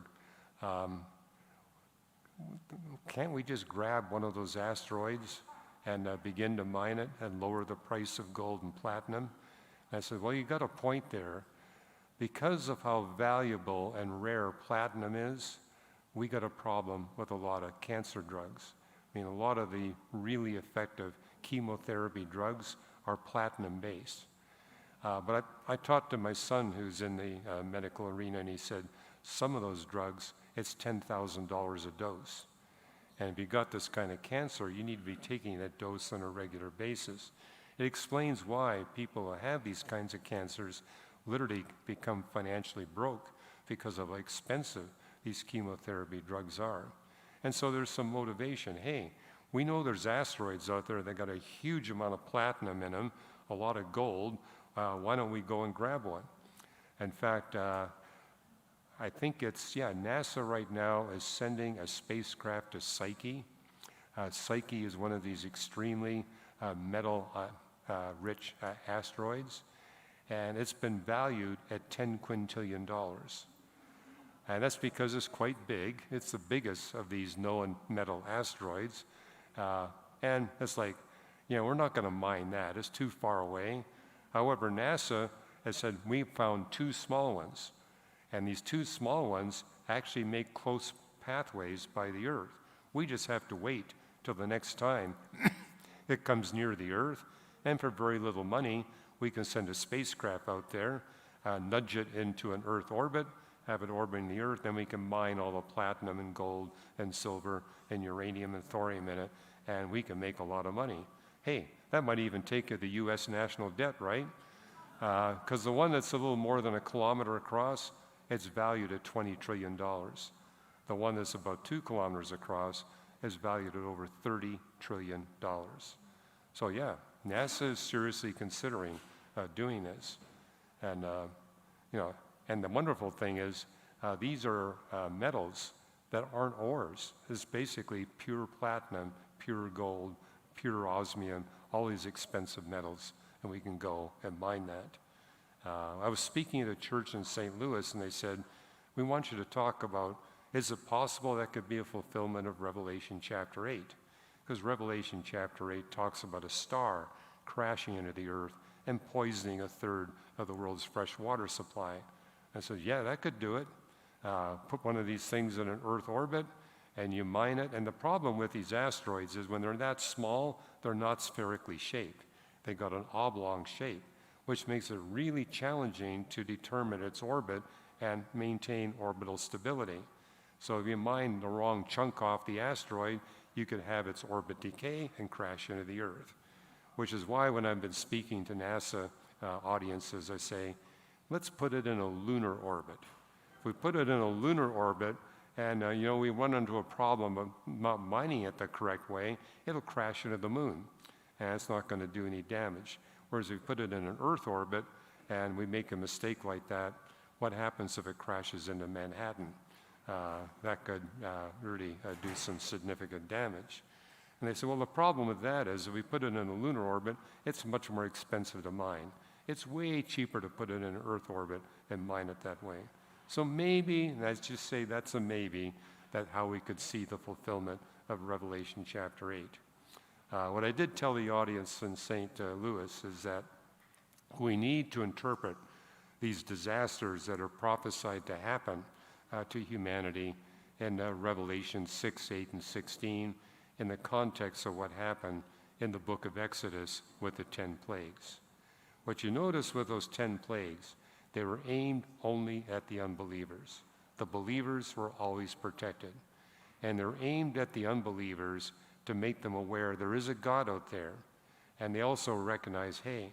Can't we just grab one of those asteroids and begin to mine it and lower the price of gold and platinum? And I said, well, you got a point there. Because of how valuable and rare platinum is, we got a problem with a lot of cancer drugs. I mean, a lot of the really effective chemotherapy drugs are platinum-based. But I talked to my son who's in the medical arena, and he said, some of those drugs, it's $10,000 a dose. And if you got this kind of cancer, you need to be taking that dose on a regular basis. It explains why people who have these kinds of cancers literally become financially broke because of how expensive these chemotherapy drugs are. And so there's some motivation. Hey, we know there's asteroids out there that got a huge amount of platinum in them, a lot of gold. Why don't we go and grab one? In fact, I think NASA right now is sending a spacecraft to Psyche. Psyche is one of these extremely metal-rich asteroids, and it's been valued at $10 quintillion. And that's because it's quite big. It's the biggest of these known metal asteroids. And it's like, we're not going to mine that. It's too far away. However, NASA has said, we found two small ones. And these two small ones actually make close pathways by the Earth. We just have to wait till the next time it comes near the Earth. And for very little money, we can send a spacecraft out there, nudge it into an Earth orbit, have it orbiting the Earth, then we can mine all the platinum and gold and silver and uranium and thorium in it, and we can make a lot of money. Hey, that might even take the U.S. national debt, right? Because the one that's a little more than a kilometer across, it's valued at $20 trillion. The one that's about 2 kilometers across is valued at over $30 trillion. So yeah, NASA is seriously considering doing this. And, and the wonderful thing is these are metals that aren't ores. It's basically pure platinum, pure gold, pure osmium, all these expensive metals, and we can go and mine that. I was speaking at a church in St. Louis, and they said, we want you to talk about, is it possible that could be a fulfillment of Revelation chapter 8? Because Revelation chapter 8 talks about a star crashing into the earth and poisoning a third of the world's fresh water supply. I said, yeah, that could do it. Put one of these things in an Earth orbit, and you mine it. And the problem with these asteroids is when they're that small, they're not spherically shaped. They got an oblong shape, which makes it really challenging to determine its orbit and maintain orbital stability. So if you mine the wrong chunk off the asteroid, you could have its orbit decay and crash into the Earth, which is why when I've been speaking to NASA audiences, I say, let's put it in a lunar orbit. If we put it in a lunar orbit and we run into a problem of not mining it the correct way, it'll crash into the moon. and it's not going to do any damage. Whereas if we put it in an Earth orbit and we make a mistake like that, what happens if it crashes into Manhattan? That could really do some significant damage. And they said, well, the problem with that is if we put it in a lunar orbit, it's much more expensive to mine. It's way cheaper to put it in an Earth orbit and mine it that way. So maybe, and let's just say that's a maybe, that's how we could see the fulfillment of Revelation chapter 8. What I did tell the audience in St. Louis is that we need to interpret these disasters that are prophesied to happen to humanity in Revelation 6, 8, and 16 in the context of what happened in the book of Exodus with the 10 plagues. What you notice with those 10 plagues, they were aimed only at the unbelievers. The believers were always protected. And they're aimed at the unbelievers to make them aware there is a God out there. And they also recognize, hey,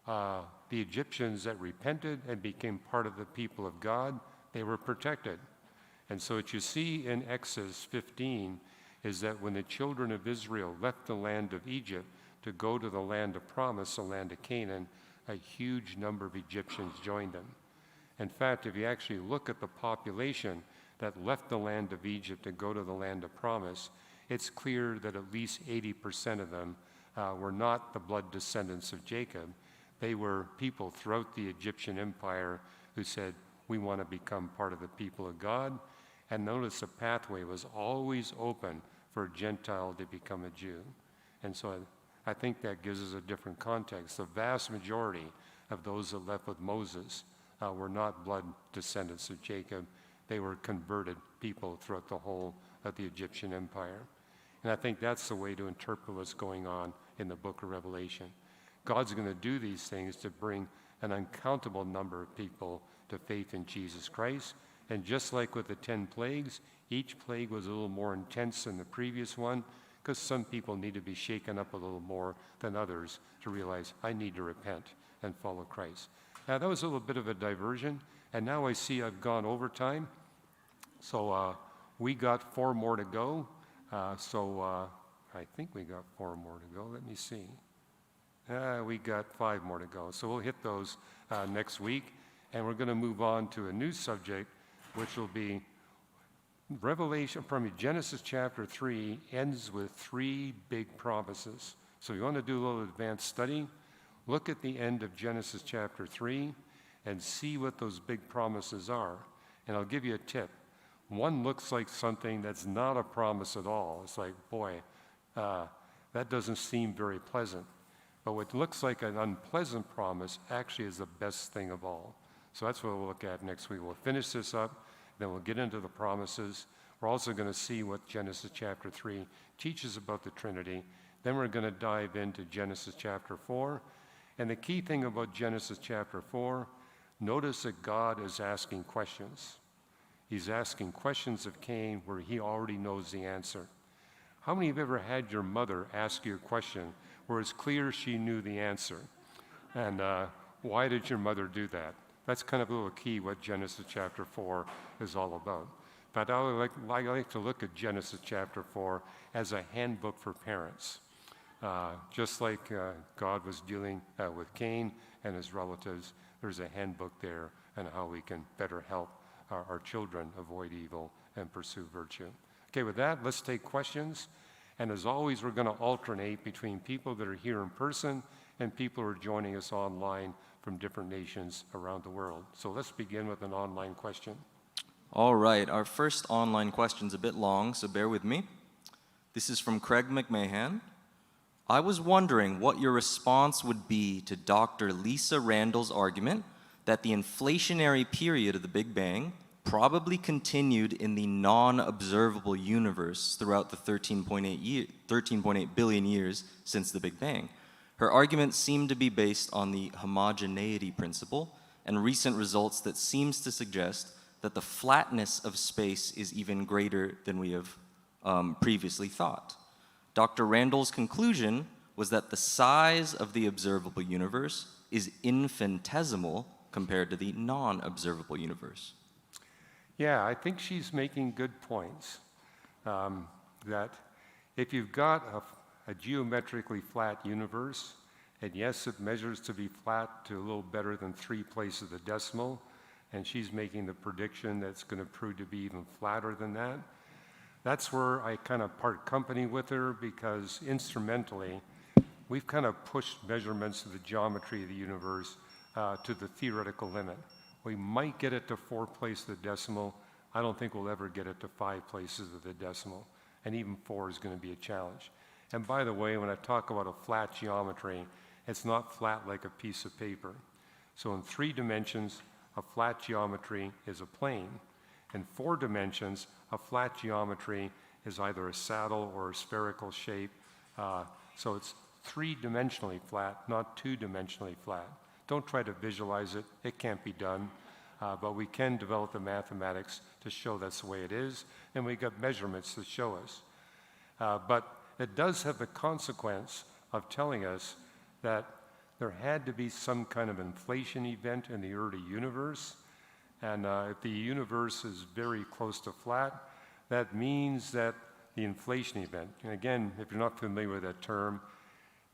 the Egyptians that repented and became part of the people of God, they were protected. And so what you see in Exodus 15 is that when the children of Israel left the land of Egypt to go to the land of promise, the land of Canaan, a huge number of Egyptians joined them. In fact, if you actually look at the population that left the land of Egypt to go to the land of promise, it's clear that at least 80% of them were not the blood descendants of Jacob. They were people throughout the Egyptian empire who said, we want to become part of the people of God. And notice the pathway was always open for a Gentile to become a Jew. And so I think that gives us a different context. The vast majority of those that left with Moses were not blood descendants of Jacob. They were converted people throughout the whole of the Egyptian empire. And I think that's the way to interpret what's going on in the book of Revelation. God's going to do these things to bring an uncountable number of people to faith in Jesus Christ. And just like with the 10 plagues, each plague was a little more intense than the previous one, because some people need to be shaken up a little more than others to realize, I need to repent and follow Christ. Now, that was a little bit of a diversion, and now I see I've gone over time. So we got 4 more to go. I think we got 4 more to go. Let me see. We got 5 more to go. So we'll hit those next week, and we're going to move on to a new subject, which will be Revelation from Genesis chapter 3 ends with 3 big promises. So you want to do a little advanced study, look at the end of Genesis chapter 3 and see what those big promises are. And I'll give you a tip. One looks like something that's not a promise at all. It's like, boy, that doesn't seem very pleasant. But what looks like an unpleasant promise actually is the best thing of all. So that's what we'll look at next week. We'll finish this up, then we'll get into the promises. We're also going to see what Genesis chapter 3 teaches about the Trinity. Then we're going to dive into Genesis chapter 4. And the key thing about Genesis chapter 4, notice that God is asking questions. He's asking questions of Cain where he already knows the answer. How many of you have ever had your mother ask you a question where it's clear she knew the answer? And why did your mother do that? That's kind of a little key what Genesis chapter 4 is all about. But I like to look at Genesis chapter 4 as a handbook for parents. Just like God was dealing with Cain and his relatives, there's a handbook there on how we can better help our children avoid evil and pursue virtue. Okay, with that, let's take questions. And as always, we're going to alternate between people that are here in person and people who are joining us online from different nations around the world. So let's begin with an online question. All right, our first online question's a bit long, so bear with me. This is from Craig McMahon. I was wondering what your response would be to Dr. Lisa Randall's argument that the inflationary period of the Big Bang probably continued in the non-observable universe throughout the 13.8 billion years since the Big Bang. Her arguments seem to be based on the homogeneity principle and recent results that seems to suggest that the flatness of space is even greater than we have previously thought. Dr. Randall's conclusion was that the size of the observable universe is infinitesimal compared to the non-observable universe. Yeah, I think she's making good points. That if you've got a geometrically flat universe. And yes, it measures to be flat to a little better than 3 places of the decimal. And she's making the prediction that it's going to prove to be even flatter than that. That's where I kind of part company with her, because instrumentally, we've kind of pushed measurements of the geometry of the universe to the theoretical limit. We might get it to 4 places of the decimal. I don't think we'll ever get it to 5 places of the decimal. And even 4 is going to be a challenge. And by the way, when I talk about a flat geometry, it's not flat like a piece of paper. So in 3 dimensions, a flat geometry is a plane. In 4 dimensions, a flat geometry is either a saddle or a spherical shape. So it's 3-dimensionally flat, not 2-dimensionally flat. Don't try to visualize it. It can't be done. But we can develop the mathematics to show that's the way it is, and we got measurements to show us. But it does have the consequence of telling us that there had to be some kind of inflation event in the early universe. And if the universe is very close to flat, that means that the inflation event, and again, if you're not familiar with that term,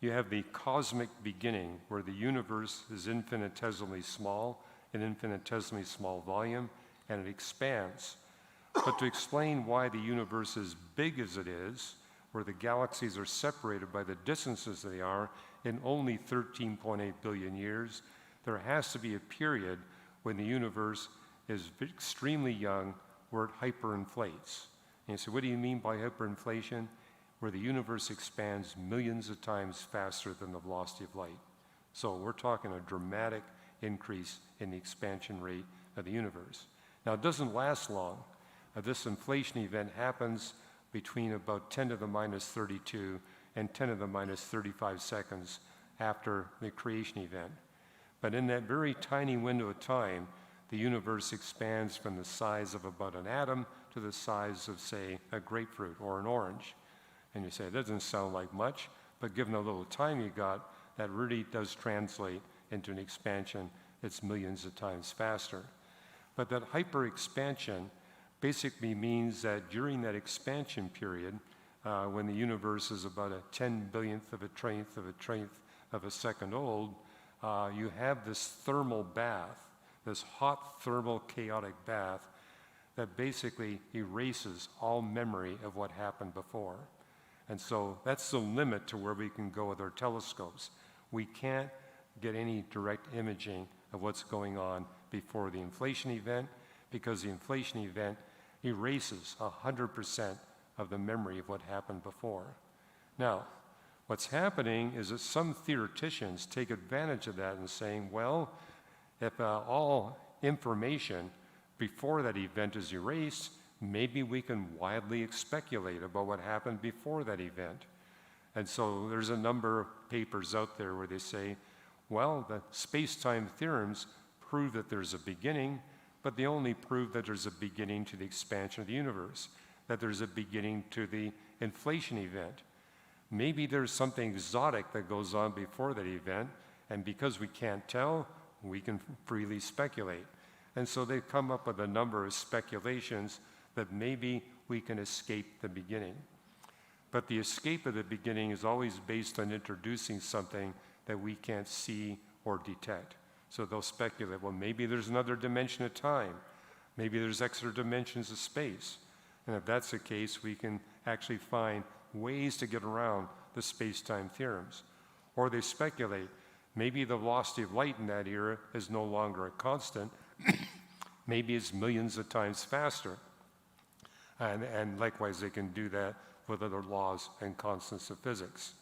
you have the cosmic beginning, where the universe is infinitesimally small, an infinitesimally small volume, and it expands. But to explain why the universe is big as it is, where the galaxies are separated by the distances they are in only 13.8 billion years, there has to be a period when the universe is extremely young, where it hyperinflates. And you say, what do you mean by hyperinflation? Where the universe expands millions of times faster than the velocity of light. So we're talking a dramatic increase in the expansion rate of the universe. Now, it doesn't last long. This inflation event happens between about 10 to the minus 32 and 10 to the minus 35 seconds after the creation event. But in that very tiny window of time, the universe expands from the size of about an atom to the size of, say, a grapefruit or an orange. And you say, it doesn't sound like much, but given the little time you got, that really does translate into an expansion that's millions of times faster. But that hyperexpansion basically means that during that expansion period, when the universe is about a 10 billionth of a trillionth of a second old, you have this thermal bath, this hot thermal chaotic bath that basically erases all memory of what happened before. And so that's the limit to where we can go with our telescopes. We can't get any direct imaging of what's going on before the inflation event, because the inflation event erases 100% of the memory of what happened before. Now, what's happening is that some theoreticians take advantage of that and saying, well, if all information before that event is erased, maybe we can widely speculate about what happened before that event. And so there's a number of papers out there where they say, well, the space-time theorems prove that there's a beginning, but they only prove that there's a beginning to the expansion of the universe, that there's a beginning to the inflation event. Maybe there's something exotic that goes on before that event, and because we can't tell, we can freely speculate. And so they've come up with a number of speculations that maybe we can escape the beginning. But the escape of the beginning is always based on introducing something that we can't see or detect. So they'll speculate, well, maybe there's another dimension of time. Maybe there's extra dimensions of space. And if that's the case, we can actually find ways to get around the space-time theorems. Or they speculate, maybe the velocity of light in that era is no longer a constant. Maybe it's millions of times faster. And likewise, they can do that with other laws and constants of physics.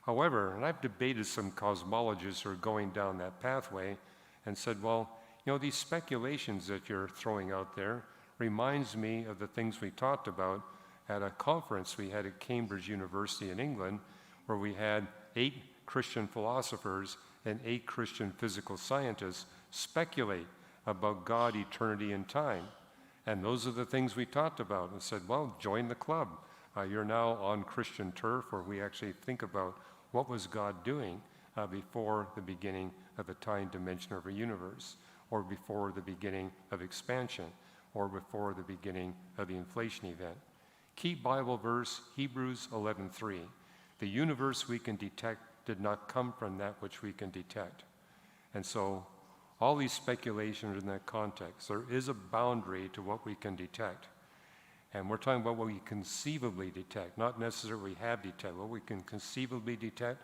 However, and I've debated some cosmologists who are going down that pathway and said, well, you know, these speculations that you're throwing out there reminds me of the things we talked about at a conference we had at Cambridge University in England, where we had 8 Christian philosophers and 8 Christian physical scientists speculate about God, eternity, and time. And those are the things we talked about and said, well, join the club. You're now on Christian turf, where we actually think about what was God doing before the beginning of the time dimension of our universe, or before the beginning of expansion, or before the beginning of the inflation event. Key Bible verse, Hebrews 11:3. The universe we can detect did not come from that which we can detect. And so all these speculations in that context, there is a boundary to what we can detect. And we're talking about what we conceivably detect, not necessarily have detected, what we can conceivably detect.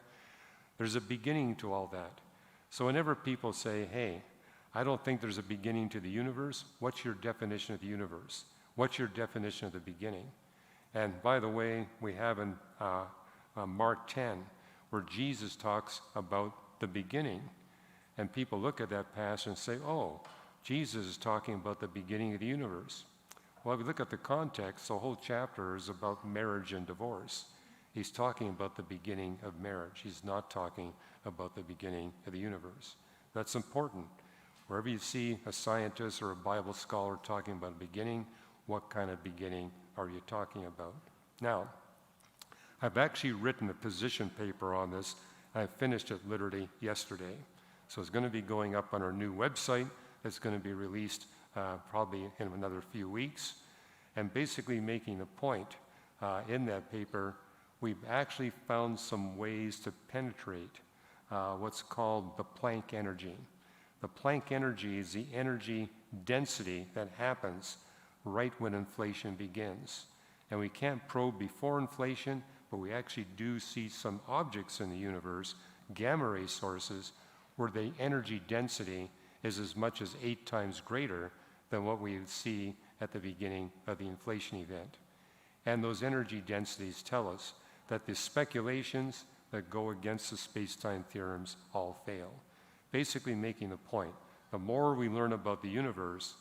There's a beginning to all that. So whenever people say, hey, I don't think there's a beginning to the universe, what's your definition of the universe? What's your definition of the beginning? And by the way, we have in Mark 10, where Jesus talks about the beginning. And people look at that passage and say, oh, Jesus is talking about the beginning of the universe. Well, if we look at the context, the whole chapter is about marriage and divorce. He's talking about the beginning of marriage. He's not talking about the beginning of the universe. That's important. Wherever you see a scientist or a Bible scholar talking about a beginning, what kind of beginning are you talking about? Now, I've actually written a position paper on this. I finished it literally yesterday. So it's going to be going up on our new website. It's going to be released probably in another few weeks. And basically making a point in that paper, we've actually found some ways to penetrate what's called the Planck energy. The Planck energy is the energy density that happens right when inflation begins. And we can't probe before inflation, but we actually do see some objects in the universe, gamma ray sources, where the energy density is as much as 8 times greater than what we would see at the beginning of the inflation event. And those energy densities tell us that the speculations that go against the space-time theorems all fail. Basically making the point, the more we learn about the universe,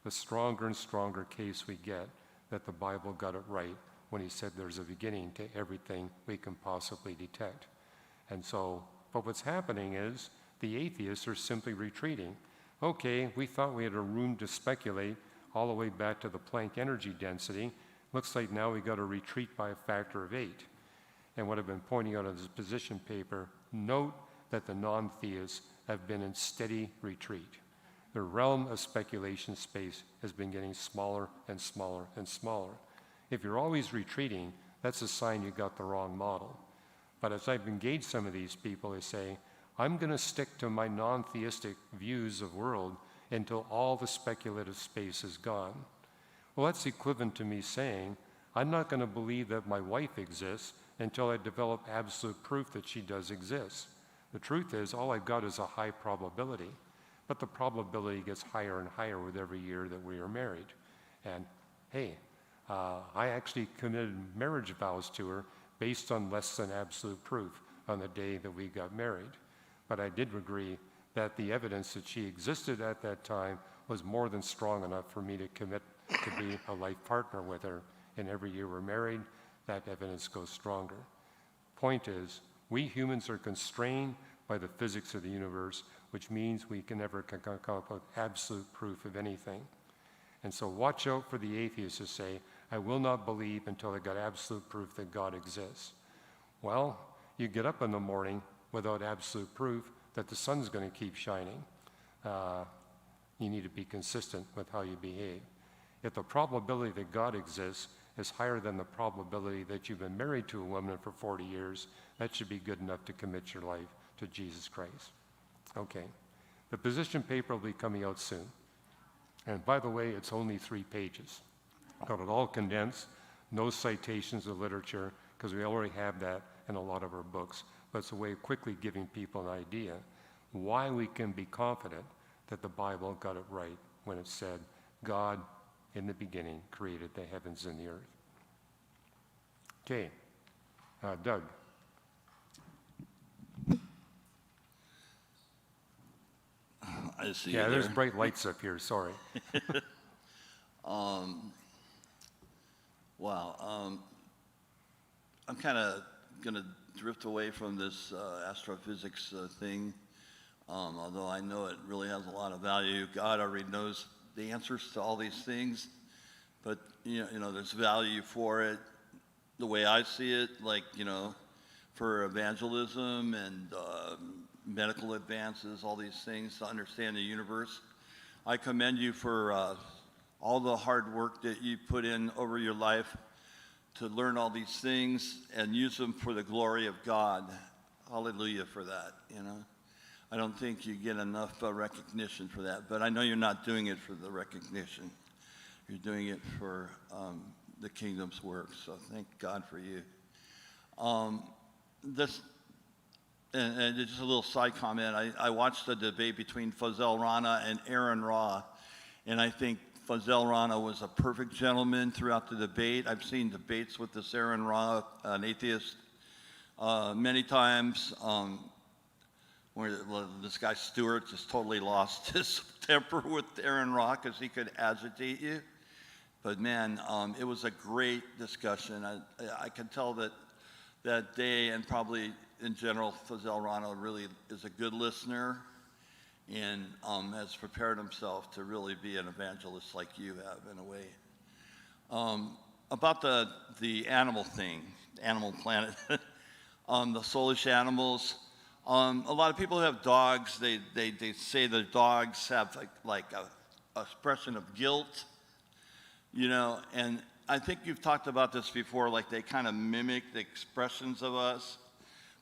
the stronger and stronger case we get that the Bible got it right when he said there's a beginning to everything we can possibly detect. And so, but what's happening is the atheists are simply retreating. Okay, we thought we had a room to speculate all the way back to the Planck energy density. Looks like now we got to retreat by a factor of 8. And what I've been pointing out in this position paper, note that the non-theists have been in steady retreat. The realm of speculation space has been getting smaller and smaller and smaller. If you're always retreating, that's a sign you got the wrong model. But as I've engaged some of these people, they say, I'm going to stick to my non-theistic views of world until all the speculative space is gone. Well, that's equivalent to me saying, I'm not going to believe that my wife exists until I develop absolute proof that she does exist. The truth is, all I've got is a high probability, but the probability gets higher and higher with every year that we are married. And hey, I actually committed marriage vows to her based on less than absolute proof on the day that we got married. But I did agree that the evidence that she existed at that time was more than strong enough for me to commit to be a life partner with her. And every year we're married, that evidence goes stronger. Point is, we humans are constrained by the physics of the universe, which means we can never come up with absolute proof of anything. And so watch out for the atheists who say, I will not believe until I got absolute proof that God exists. Well, you get up in the morning without absolute proof that the sun's going to keep shining. You need to be consistent with how you behave. If the probability that God exists is higher than the probability that you've been married to a woman for 40 years, that should be good enough to commit your life to Jesus Christ. Okay, the position paper will be coming out soon. And by the way, it's only 3 pages. Got it all condensed, no citations of literature, because we already have that in a lot of our books. But it's a way of quickly giving people an idea why we can be confident that the Bible got it right when it said, God in the beginning created the heavens and the earth. Okay, Doug. I see. Yeah, you there's there. bright lights up here, sorry. Wow. I'm kind of going to drift away from this astrophysics thing, although I know it really has a lot of value. God already knows the answers to all these things, but you know, there's value for it. The way I see it, like, for evangelism and medical advances, all these things to understand the universe. I commend you for all the hard work that you put in over your life to learn all these things and use them for the glory of God. Hallelujah for that, you know. I don't think you get enough recognition for that, but I know you're not doing it for the recognition. You're doing it for the kingdom's work, so thank God for you. And just a little side comment, I watched the debate between Fazell Rana and Aaron Ra, and I think Fazell Rana was a perfect gentleman throughout the debate. I've seen debates with this Aaron Ra, an atheist, many times, where this guy Stewart just totally lost his temper with Aaron Ra because he could agitate you. But man, it was a great discussion. I could tell that that day, and probably in general, Fazell Rana really is a good listener and has prepared himself to really be an evangelist like you have in a way. About the animal thing, Animal Planet, the soulish animals. A lot of people who have dogs, they say that dogs have like a expression of guilt, you know, and I think you've talked about this before, like they kind of mimic the expressions of us,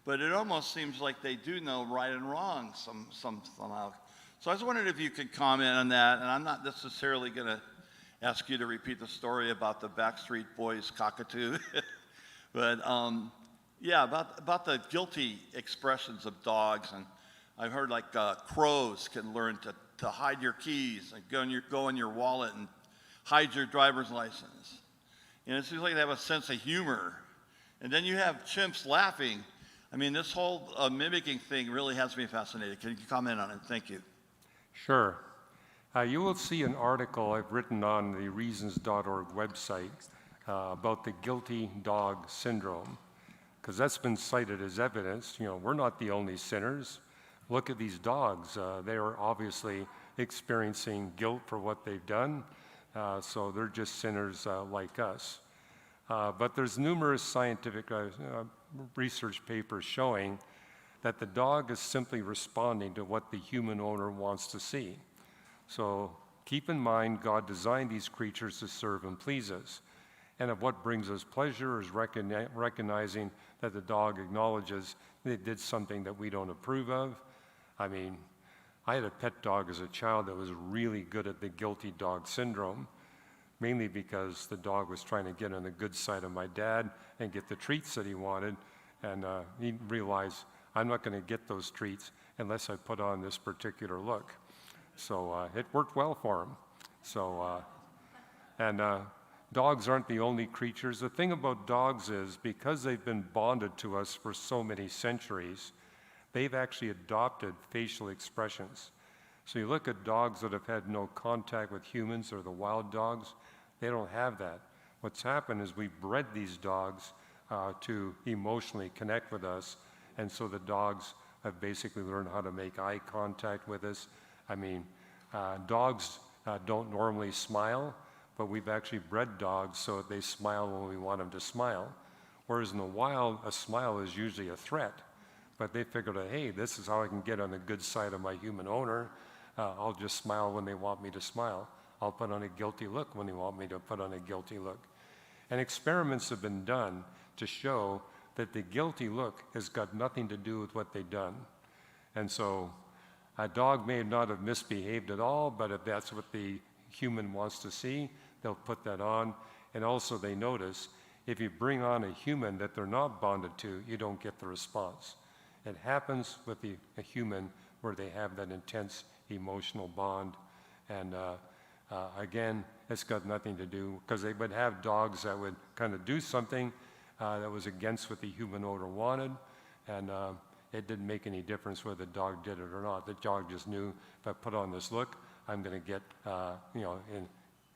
but it almost seems like they do know right and wrong somehow. So I was wondering if you could comment on that, and I'm not necessarily going to ask you to repeat the story about the Backstreet Boys cockatoo, but yeah, about the guilty expressions of dogs, and I've heard like crows can learn to hide your keys and go in your wallet and hide your driver's license. And it seems like they have a sense of humor. And then you have chimps laughing. I mean, this whole mimicking thing really has me fascinated. Can you comment on it? Thank you. Sure. You will see an article I've written on the reasons.org website about the guilty dog syndrome, because that's been cited as evidence. You know, we're not the only sinners. Look at these dogs. They are obviously experiencing guilt for what they've done, so they're just sinners like us. But there's numerous scientific research papers showing that the dog is simply responding to what the human owner wants to see. So keep in mind, God designed these creatures to serve and please us. And if what brings us pleasure is recognizing that the dog acknowledges they did something that we don't approve of. I mean, I had a pet dog as a child that was really good at the guilty dog syndrome, mainly because the dog was trying to get on the good side of my dad and get the treats that he wanted. And he realized, I'm not going to get those treats unless I put on this particular look. So it worked well for him. So, dogs aren't the only creatures. The thing about dogs is, because they've been bonded to us for so many centuries, they've actually adopted facial expressions. So you look at dogs that have had no contact with humans, or the wild dogs, they don't have that. What's happened is we bred these dogs to emotionally connect with us, and so the dogs have basically learned how to make eye contact with us. I mean, dogs don't normally smile, but we've actually bred dogs so that they smile when we want them to smile. Whereas in the wild, a smile is usually a threat. But they figured out, hey, this is how I can get on the good side of my human owner. I'll just smile when they want me to smile. I'll put on a guilty look when they want me to put on a guilty look. And experiments have been done to show that the guilty look has got nothing to do with what they've done. And so a dog may not have misbehaved at all, but if that's what the human wants to see, they'll put that on. And also they notice, if you bring on a human that they're not bonded to, you don't get the response. It happens with a human where they have that intense emotional bond. And again, it's got nothing to do, because they would have dogs that would kind of do something that was against what the human owner wanted, and it didn't make any difference whether the dog did it or not. The dog just knew, if I put on this look, I'm going to get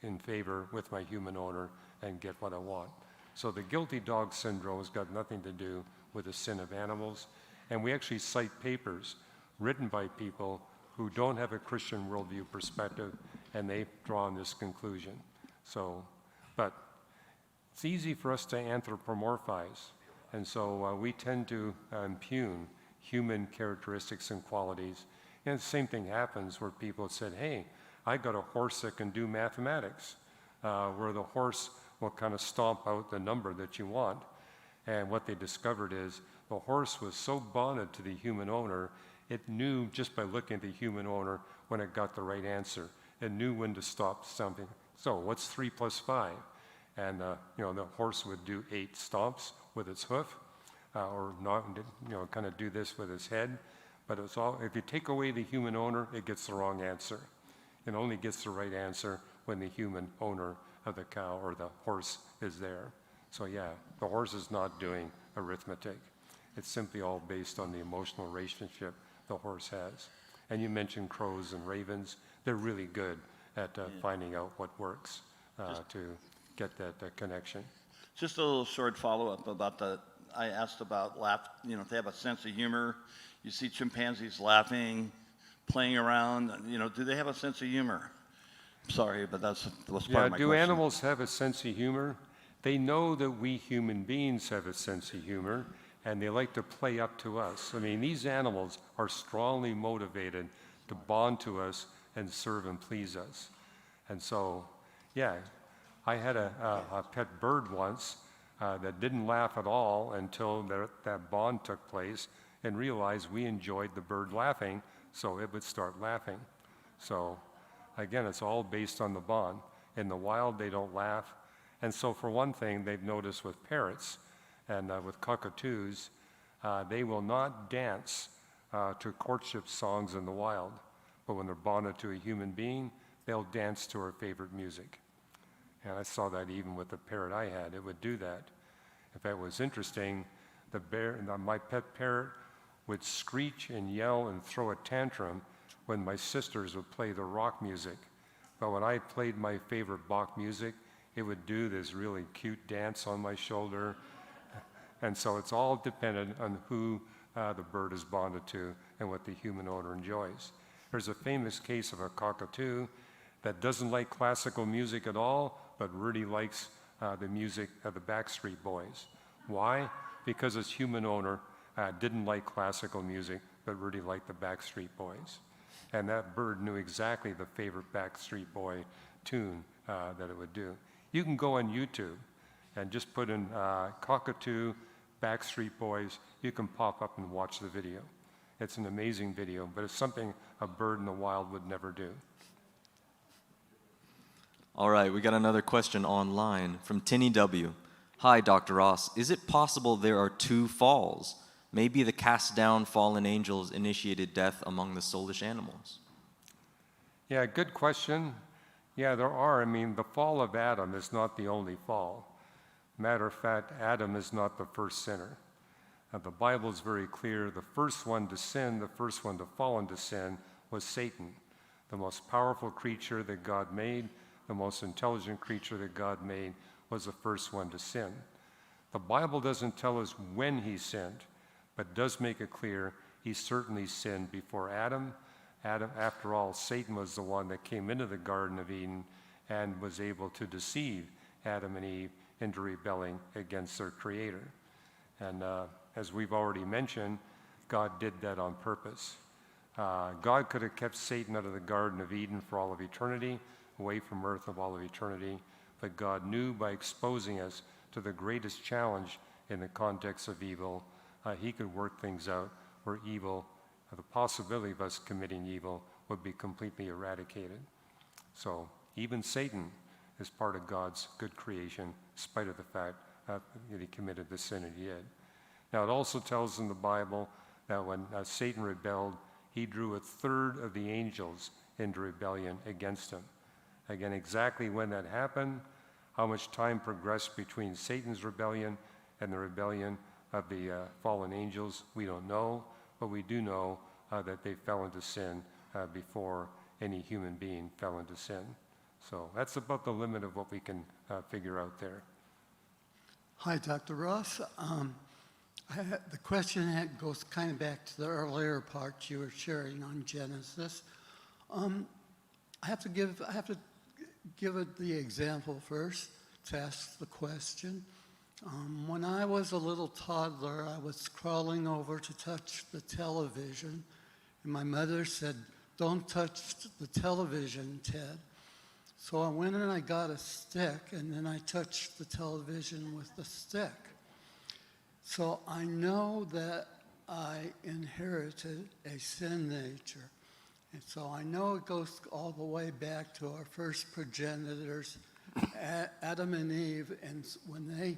in favor with my human owner and get what I want. So the guilty dog syndrome has got nothing to do with the sin of animals. And we actually cite papers written by people who don't have a Christian worldview perspective, and they've drawn this conclusion. So, but it's easy for us to anthropomorphize. And so we tend to impugn human characteristics and qualities. And the same thing happens where people said, hey, I got a horse that can do mathematics, where the horse will kind of stomp out the number that you want. And what they discovered is the horse was so bonded to the human owner, it knew just by looking at the human owner when it got the right answer. It knew when to stop something. So what's 3 plus 5? And the horse would do 8 stomps with its hoof, or not, kind of do this with its head. But it's all, if you take away the human owner, it gets the wrong answer. It only gets the right answer when the human owner of the cow or the horse is there. So yeah, the horse is not doing arithmetic. It's simply all based on the emotional relationship the horse has. And you mentioned crows and ravens. They're really good at finding out what works to get that connection. Just a little short follow-up about I asked about if they have a sense of humor. You see chimpanzees laughing, playing around, do they have a sense of humor? Sorry, but that was part of my do question. animals have a sense of humor? They know that we human beings have a sense of humor, and they like to play up to us. I mean, these animals are strongly motivated to bond to us and serve and please us. And so, yeah, I had a pet bird once that didn't laugh at all until that bond took place, and realized we enjoyed the bird laughing, so it would start laughing. So again, it's all based on the bond. In the wild, they don't laugh. And so for one thing, they've noticed with parrots and with cockatoos, they will not dance to courtship songs in the wild. But when they're bonded to a human being, they'll dance to our favorite music. And I saw that even with the parrot I had, it would do that. In fact, it was interesting, my pet parrot would screech and yell and throw a tantrum when my sisters would play the rock music. But when I played my favorite Bach music, it would do this really cute dance on my shoulder. And so it's all dependent on who the bird is bonded to and what the human owner enjoys. There's a famous case of a cockatoo that doesn't like classical music at all, but really likes the music of the Backstreet Boys. Why? Because its human owner didn't like classical music, but really liked the Backstreet Boys. And that bird knew exactly the favorite Backstreet Boy tune that it would do. You can go on YouTube and just put in cockatoo, Backstreet Boys. You can pop up and watch the video. It's an amazing video, but it's something a bird in the wild would never do. All right, we got another question online from Tinny W. Hi, Dr. Ross. Is it possible there are 2 falls? Maybe the cast down fallen angels initiated death among the soulish animals. Yeah, good question. Yeah, there are. I mean, the fall of Adam is not the only fall. Matter of fact, Adam is not the first sinner. The Bible is very clear. The first one to sin, the first one to fall into sin was Satan, the most powerful creature that God made, the most intelligent creature that God made, was the first one to sin. The Bible doesn't tell us when he sinned, but does make it clear he certainly sinned before Adam. After all, Satan was the one that came into the Garden of Eden and was able to deceive Adam and Eve into rebelling against their Creator. And as we've already mentioned, God did that on purpose. God could have kept Satan out of the Garden of Eden for all of eternity, away from earth of all of eternity, but God knew by exposing us to the greatest challenge in the context of evil, he could work things out where evil, the possibility of us committing evil, would be completely eradicated. So even Satan is part of God's good creation, in spite of the fact that he committed the sin that he did. Now it also tells in the Bible that when Satan rebelled, he drew 1/3 of the angels into rebellion against him. Again, exactly when that happened, how much time progressed between Satan's rebellion and the rebellion of the fallen angels, we don't know, but we do know that they fell into sin before any human being fell into sin. So that's about the limit of what we can figure out there. Hi, Dr. Ross. The question goes kind of back to the earlier part you were sharing on Genesis. I have to give it the example first to ask the question. When I was a little toddler, I was crawling over to touch the television, and my mother said, "Don't touch the television, Ted." So I went and I got a stick, and then I touched the television with the stick. So I know that I inherited a sin nature. And so I know it goes all the way back to our first progenitors, Adam and Eve, and when they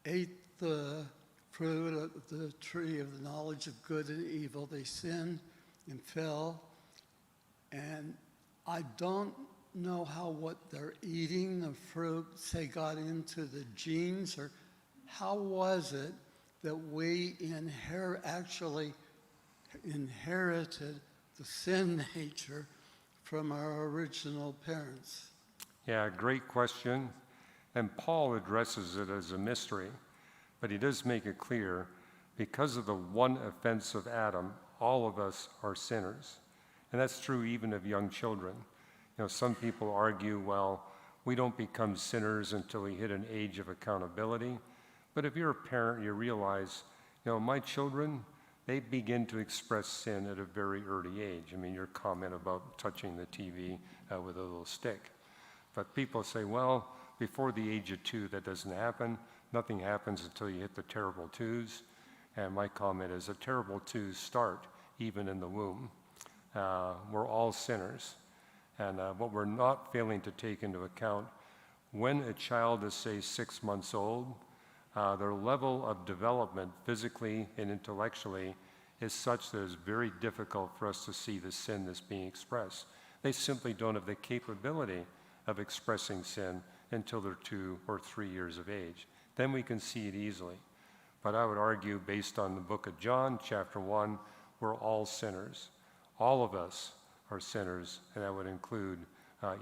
ate the fruit of the tree of the knowledge of good and evil, they sinned and fell. And I don't know how what they're eating, the fruit, say got into the genes, or how was it that we actually inherited the sin nature from our original parents? Yeah, great question. And Paul addresses it as a mystery, but he does make it clear because of the one offense of Adam, all of us are sinners. And that's true even of young children. Some people argue, well, we don't become sinners until we hit an age of accountability. But if you're a parent, you realize, my children, they begin to express sin at a very early age. I mean, your comment about touching the TV with a little stick. But people say, well, before the age of 2, that doesn't happen. Nothing happens until you hit the terrible 2s. And my comment is the terrible 2s start even in the womb. We're all sinners. And what we're not failing to take into account, when a child is, say, 6 months old, their level of development physically and intellectually is such that it's very difficult for us to see the sin that's being expressed. They simply don't have the capability of expressing sin until they're 2 or 3 years of age. Then we can see it easily. But I would argue, based on the book of John, chapter 1, we're all sinners. All of us are sinners, and that would include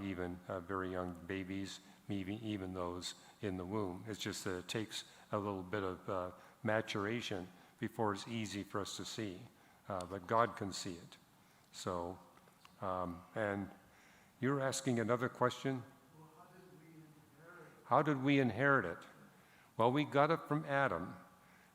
even very young babies, maybe even those in the womb. It's just that it takes a little bit of maturation before it's easy for us to see, but God can see it. So, and you're asking another question? Well, how did we inherit it? Well, we got it from Adam.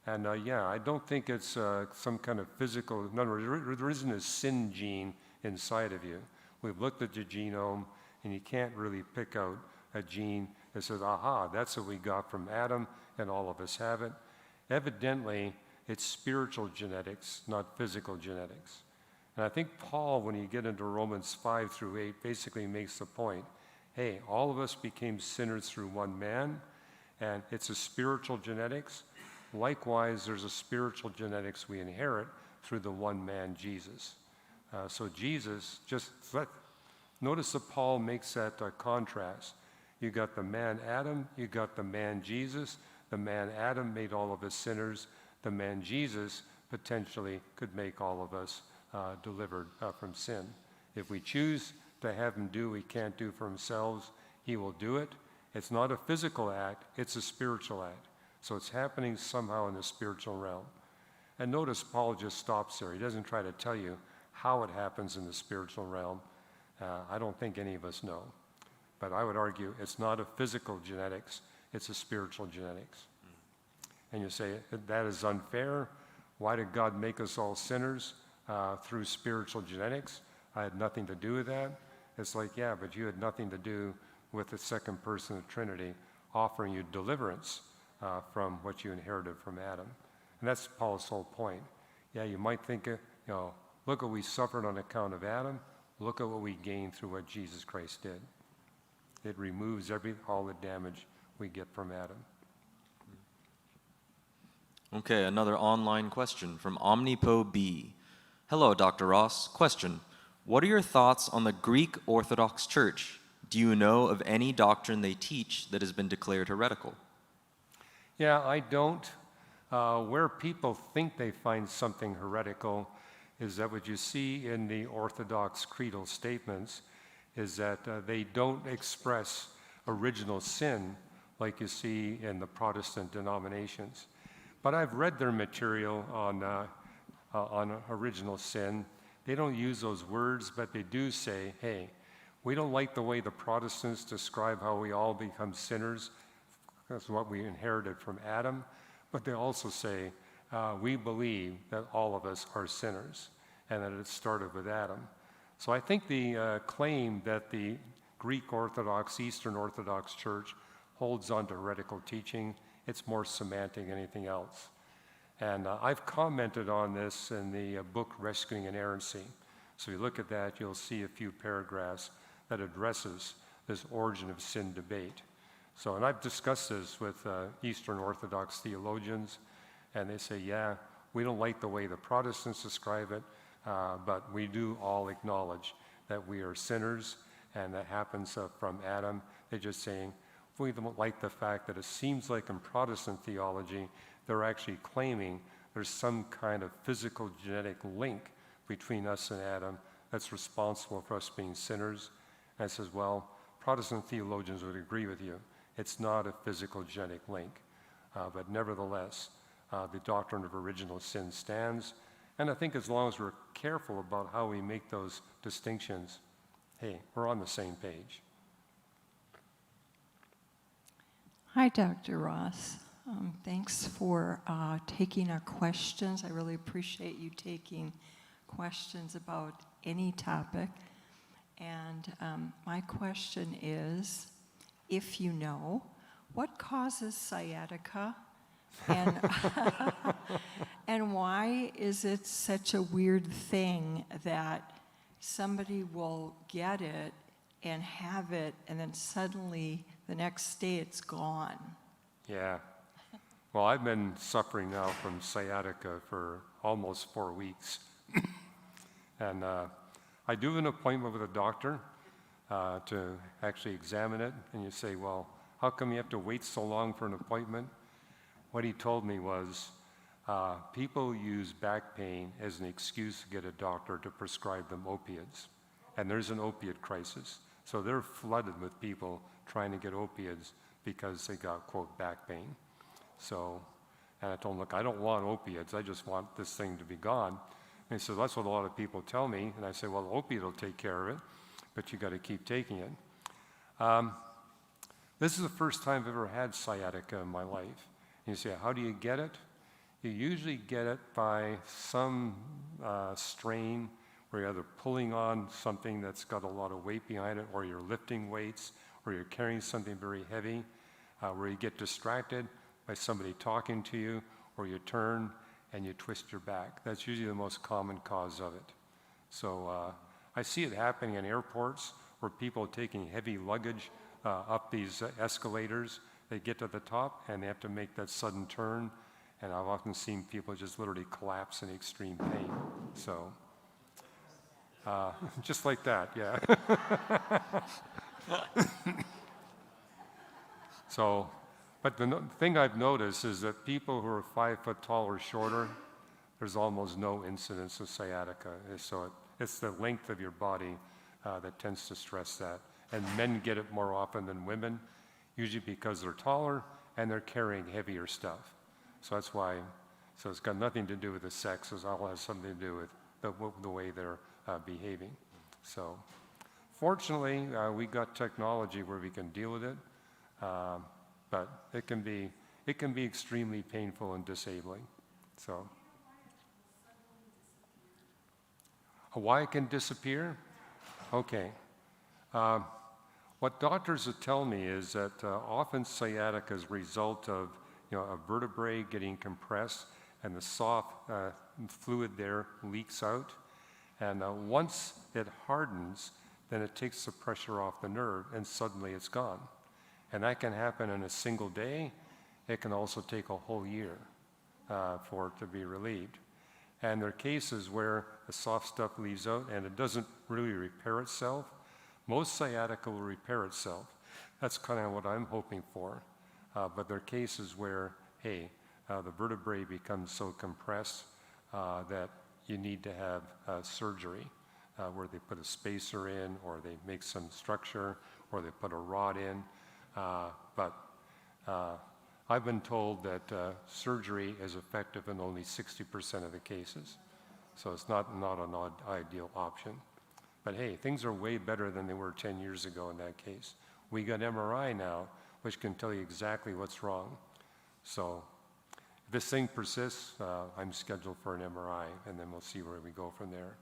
And I don't think it's some kind of physical, in other words, there isn't a sin gene inside of you. We've looked at your genome, and you can't really pick out a gene that says, aha, that's what we got from Adam, and all of us have it. Evidently, it's spiritual genetics, not physical genetics. And I think Paul, when you get into Romans 5 through 8, basically makes the point, hey, all of us became sinners through one man, and it's a spiritual genetics. Likewise, there's a spiritual genetics we inherit through the one man, Jesus. So Jesus, notice that Paul makes that contrast. You got the man Adam, you got the man Jesus. The man Adam made all of us sinners. The man Jesus potentially could make all of us delivered from sin. If we choose to have him do what he can't do for himself, he will do it. It's not a physical act, it's a spiritual act. So it's happening somehow in the spiritual realm. And notice Paul just stops there. He doesn't try to tell you how it happens in the spiritual realm. I don't think any of us know. But I would argue it's not a physical genetics, it's a spiritual genetics. And you say, that is unfair. Why did God make us all sinners through spiritual genetics? I had nothing to do with that. It's like, yeah, but you had nothing to do with the second person of the Trinity offering you deliverance from what you inherited from Adam. And that's Paul's whole point. Yeah, you might think, look what we suffered on account of Adam. Look at what we gained through what Jesus Christ did. It removes all the damage we get from Adam. Okay, another online question from Omnipo B. Hello, Dr. Ross. Question: what are your thoughts on the Greek Orthodox Church? Do you know of any doctrine they teach that has been declared heretical? Yeah, I don't. Where people think they find something heretical is that what you see in the Orthodox creedal statements is that they don't express original sin like you see in the Protestant denominations. But I've read their material on original sin. They don't use those words, but they do say, hey, we don't like the way the Protestants describe how we all become sinners. That's what we inherited from Adam. But they also say, we believe that all of us are sinners and that it started with Adam. So I think the claim that the Greek Orthodox, Eastern Orthodox Church holds on to heretical teaching. It's more semantic than anything else. And I've commented on this in the book Rescuing Inerrancy. So you look at that, you'll see a few paragraphs that addresses this origin of sin debate. So, and I've discussed this with Eastern Orthodox theologians, and they say, yeah, we don't like the way the Protestants describe it, but we do all acknowledge that we are sinners, and that happens from Adam. They're just saying, we don't like the fact that it seems like in Protestant theology, they're actually claiming there's some kind of physical genetic link between us and Adam that's responsible for us being sinners. And I says, well, Protestant theologians would agree with you. It's not a physical genetic link. But nevertheless, the doctrine of original sin stands. And I think as long as we're careful about how we make those distinctions, hey, we're on the same page. Hi, Dr. Ross. Thanks for taking our questions. I really appreciate you taking questions about any topic. And my question is, if you know, what causes sciatica? And, and why is it such a weird thing that somebody will get it and have it, and then suddenly the next day it's gone? Yeah. Well, I've been suffering now from sciatica for almost 4 weeks. And I do have an appointment with a doctor to actually examine it. And you say, well, how come you have to wait so long for an appointment? What he told me was people use back pain as an excuse to get a doctor to prescribe them opiates. And there's an opiate crisis. So they're flooded with people trying to get opiates because they got, quote, back pain. So, and I told him, look, I don't want opiates. I just want this thing to be gone. And he said, that's what a lot of people tell me. And I say, well, opiate will take care of it, but you got to keep taking it. This is the first time I've ever had sciatica in my life. And you say, how do you get it? You usually get it by some strain where you're either pulling on something that's got a lot of weight behind it, or you're lifting weights, or you're carrying something very heavy, where you get distracted by somebody talking to you, or you turn and you twist your back. That's usually the most common cause of it. So I see it happening in airports where people are taking heavy luggage up these escalators. They get to the top and they have to make that sudden turn. And I've often seen people just literally collapse in extreme pain. So just like that, yeah. So, but the thing I've noticed is that people who are 5 foot tall or shorter, there's almost no incidence of sciatica. So it's the length of your body that tends to stress that. And men get it more often than women, usually because they're taller and they're carrying heavier stuff. So that's why, so it's got nothing to do with the sex, it all has something to do with the way they're behaving. So fortunately, we got technology where we can deal with it. But it can be extremely painful and disabling. So, why it can disappear? Okay. What doctors would tell me is that often sciatica is a result of a vertebrae getting compressed, and the soft fluid there leaks out. And once it hardens, then it takes the pressure off the nerve, and suddenly it's gone. And that can happen in a single day. It can also take a whole year for it to be relieved. And there are cases where the soft stuff leaves out and it doesn't really repair itself. Most sciatica will repair itself. That's kind of what I'm hoping for. But there are cases where, hey, the vertebrae becomes so compressed that you need to have surgery where they put a spacer in, or they make some structure, or they put a rod in. But I've been told that surgery is effective in only 60% of the cases. So it's not an ideal option. But hey, things are way better than they were 10 years ago in that case. We got MRI now, which can tell you exactly what's wrong. So if this thing persists, I'm scheduled for an MRI, and then we'll see where we go from there.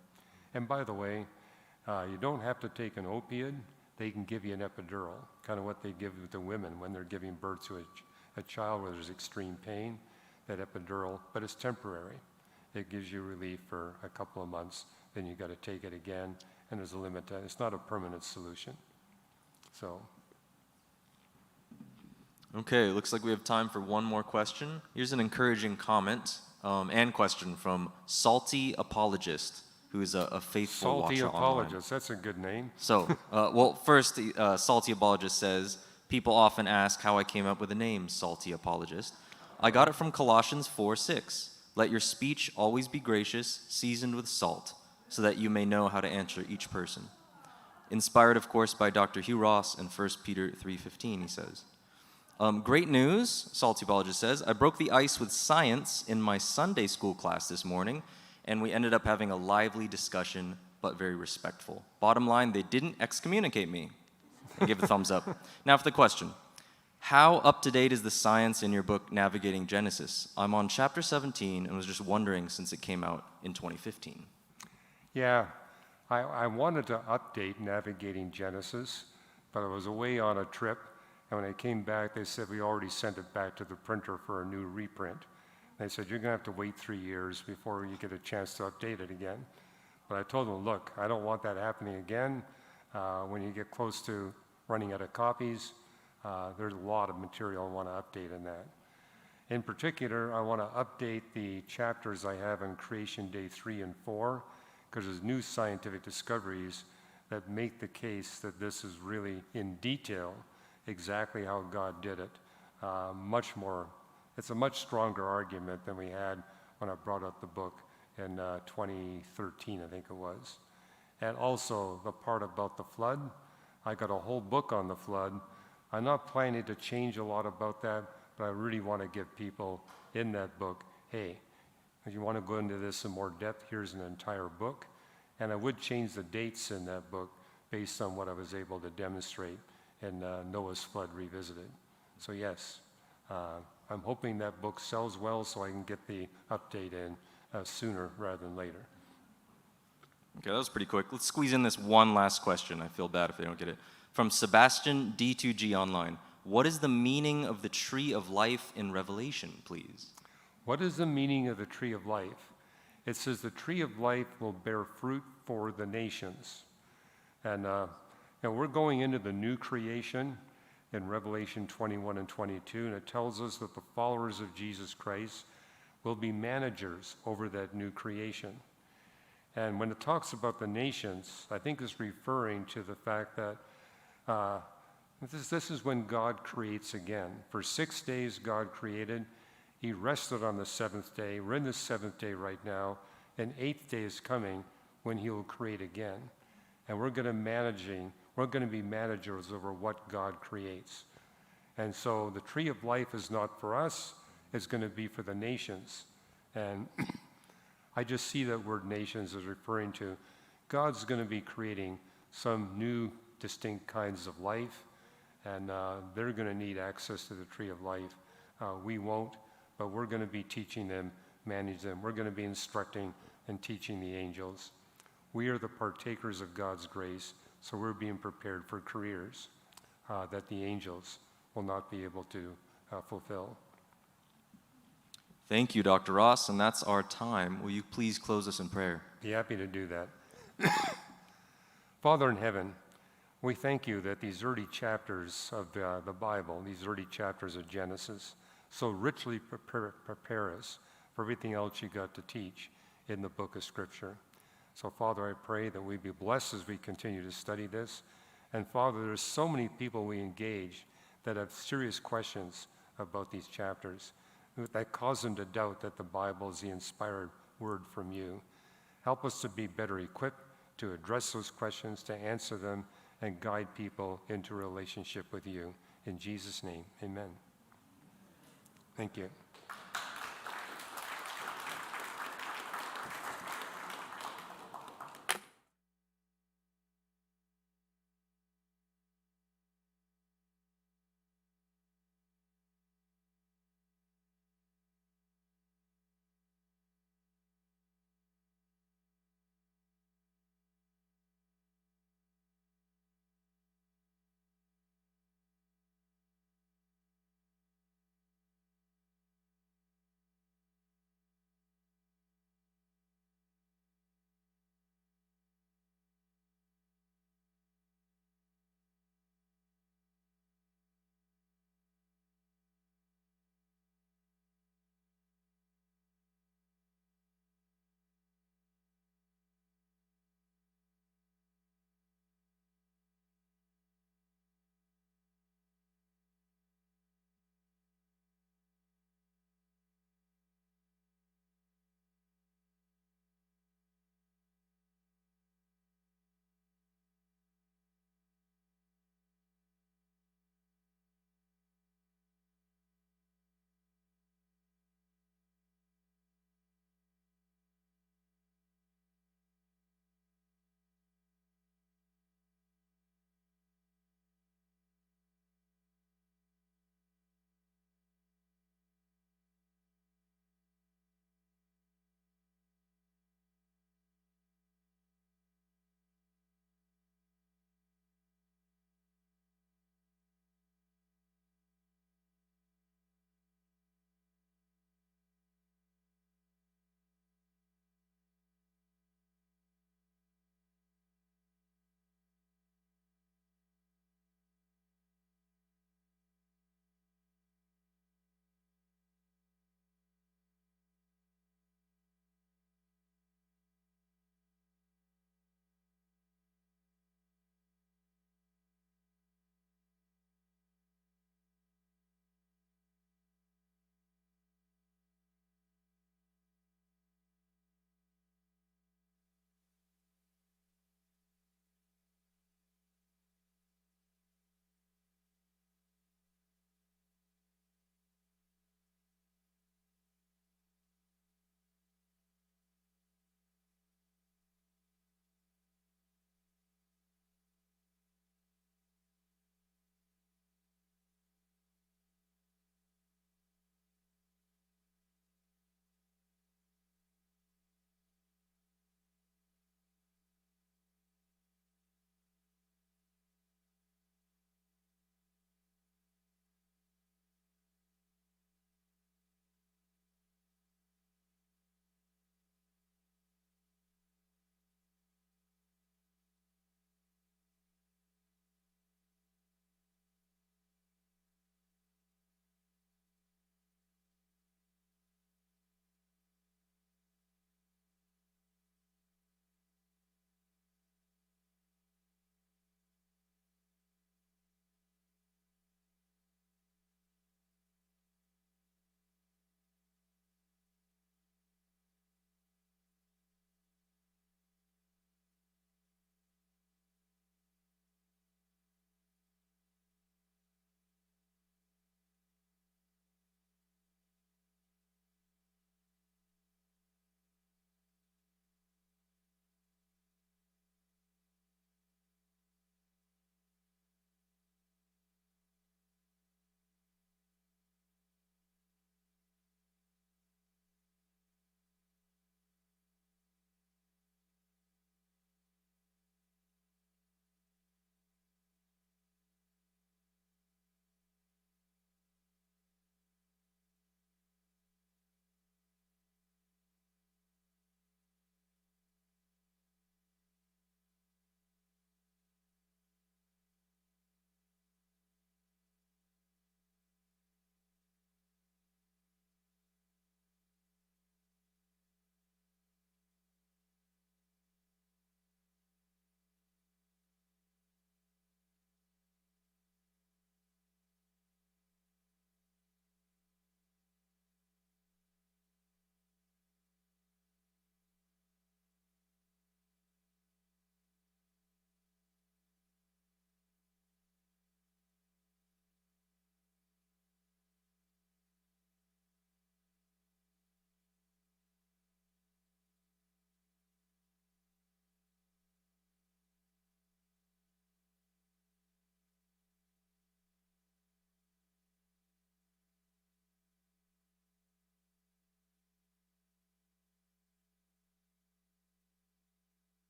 And by the way, you don't have to take an opiate they can give you an epidural, kind of what they give to women when they're giving birth to a child where there's extreme pain, that epidural, but it's temporary. It gives you relief for a couple of months, then you got to take it again, and there's a limit to it. It's not a permanent solution. So, Okay, looks like we have time for one more question. Here's an encouraging comment and question from Salty Apologist, who is a faithful Salty watcher online. Apologist, that's a good name. So, well, first, Salty Apologist says, people often ask how I came up with the name Salty Apologist. I got it from Colossians 4:6. Let your speech always be gracious, seasoned with salt, so that you may know how to answer each person. Inspired, of course, by Dr. Hugh Ross and 1 Peter 3:15, he says. Great news, Salty Apologist says. I broke the ice with science in my Sunday school class this morning, and we ended up having a lively discussion, but very respectful. Bottom line, they didn't excommunicate me. I give a thumbs up. Now for the question. How up-to-date is the science in your book, Navigating Genesis? I'm on chapter 17 and was just wondering since it came out in 2015. Yeah, I wanted to update Navigating Genesis, but I was away on a trip, and when I came back, they said we already sent it back to the printer for a new reprint. They said, you're going to have to wait 3 years before you get a chance to update it again. But I told them, look, I don't want that happening again. When you get close to running out of copies, there's a lot of material I want to update in that. In particular, I want to update the chapters I have on Creation Day 3 and 4, because there's new scientific discoveries that make the case that this is really in detail exactly how God did it. It's a much stronger argument than we had when I brought up the book in 2013, I think it was. And also the part about the flood, I got a whole book on the flood. I'm not planning to change a lot about that, but I really want to give people in that book, hey, if you want to go into this in more depth, here's an entire book. And I would change the dates in that book based on what I was able to demonstrate in Noah's Flood Revisited. So yes, I'm hoping that book sells well so I can get the update in sooner rather than later. Okay, that was pretty quick. Let's squeeze in this one last question. I feel bad if they don't get it. From Sebastian D2G Online. What is the meaning of the tree of life in Revelation, please? What is the meaning of the tree of life? It says the tree of life will bear fruit for the nations. And we're going into the new creation in Revelation 21 and 22, and it tells us that the followers of Jesus Christ will be managers over that new creation. And when it talks about the nations, I think it's referring to the fact that this is when God creates again. For 6 days God created. He rested on the seventh day. We're in the seventh day right now. And eighth day is coming when he will create again. And we're going to be managers over what God creates. And so the tree of life is not for us. It's going to be for the nations. And I just see that word nations as referring to God's going to be creating some new distinct kinds of life, and they're going to need access to the tree of life. We won't, but we're going to be teaching them, manage them. We're going to be instructing and teaching the angels. We are the partakers of God's grace, so we're being prepared for careers that the angels will not be able to fulfill. Thank you, Dr. Ross, and that's our time. Will you please close us in prayer? Be happy to do that. Father in heaven, we thank you that these early chapters of the Bible, these early chapters of Genesis, so richly prepare us for everything else you got to teach in the book of Scripture. So, Father, I pray that we be blessed as we continue to study this. And, Father, there's so many people we engage that have serious questions about these chapters that cause them to doubt that the Bible is the inspired word from you. Help us to be better equipped to address those questions, to answer them, and guide people into a relationship with you. In Jesus' name, amen. Thank you.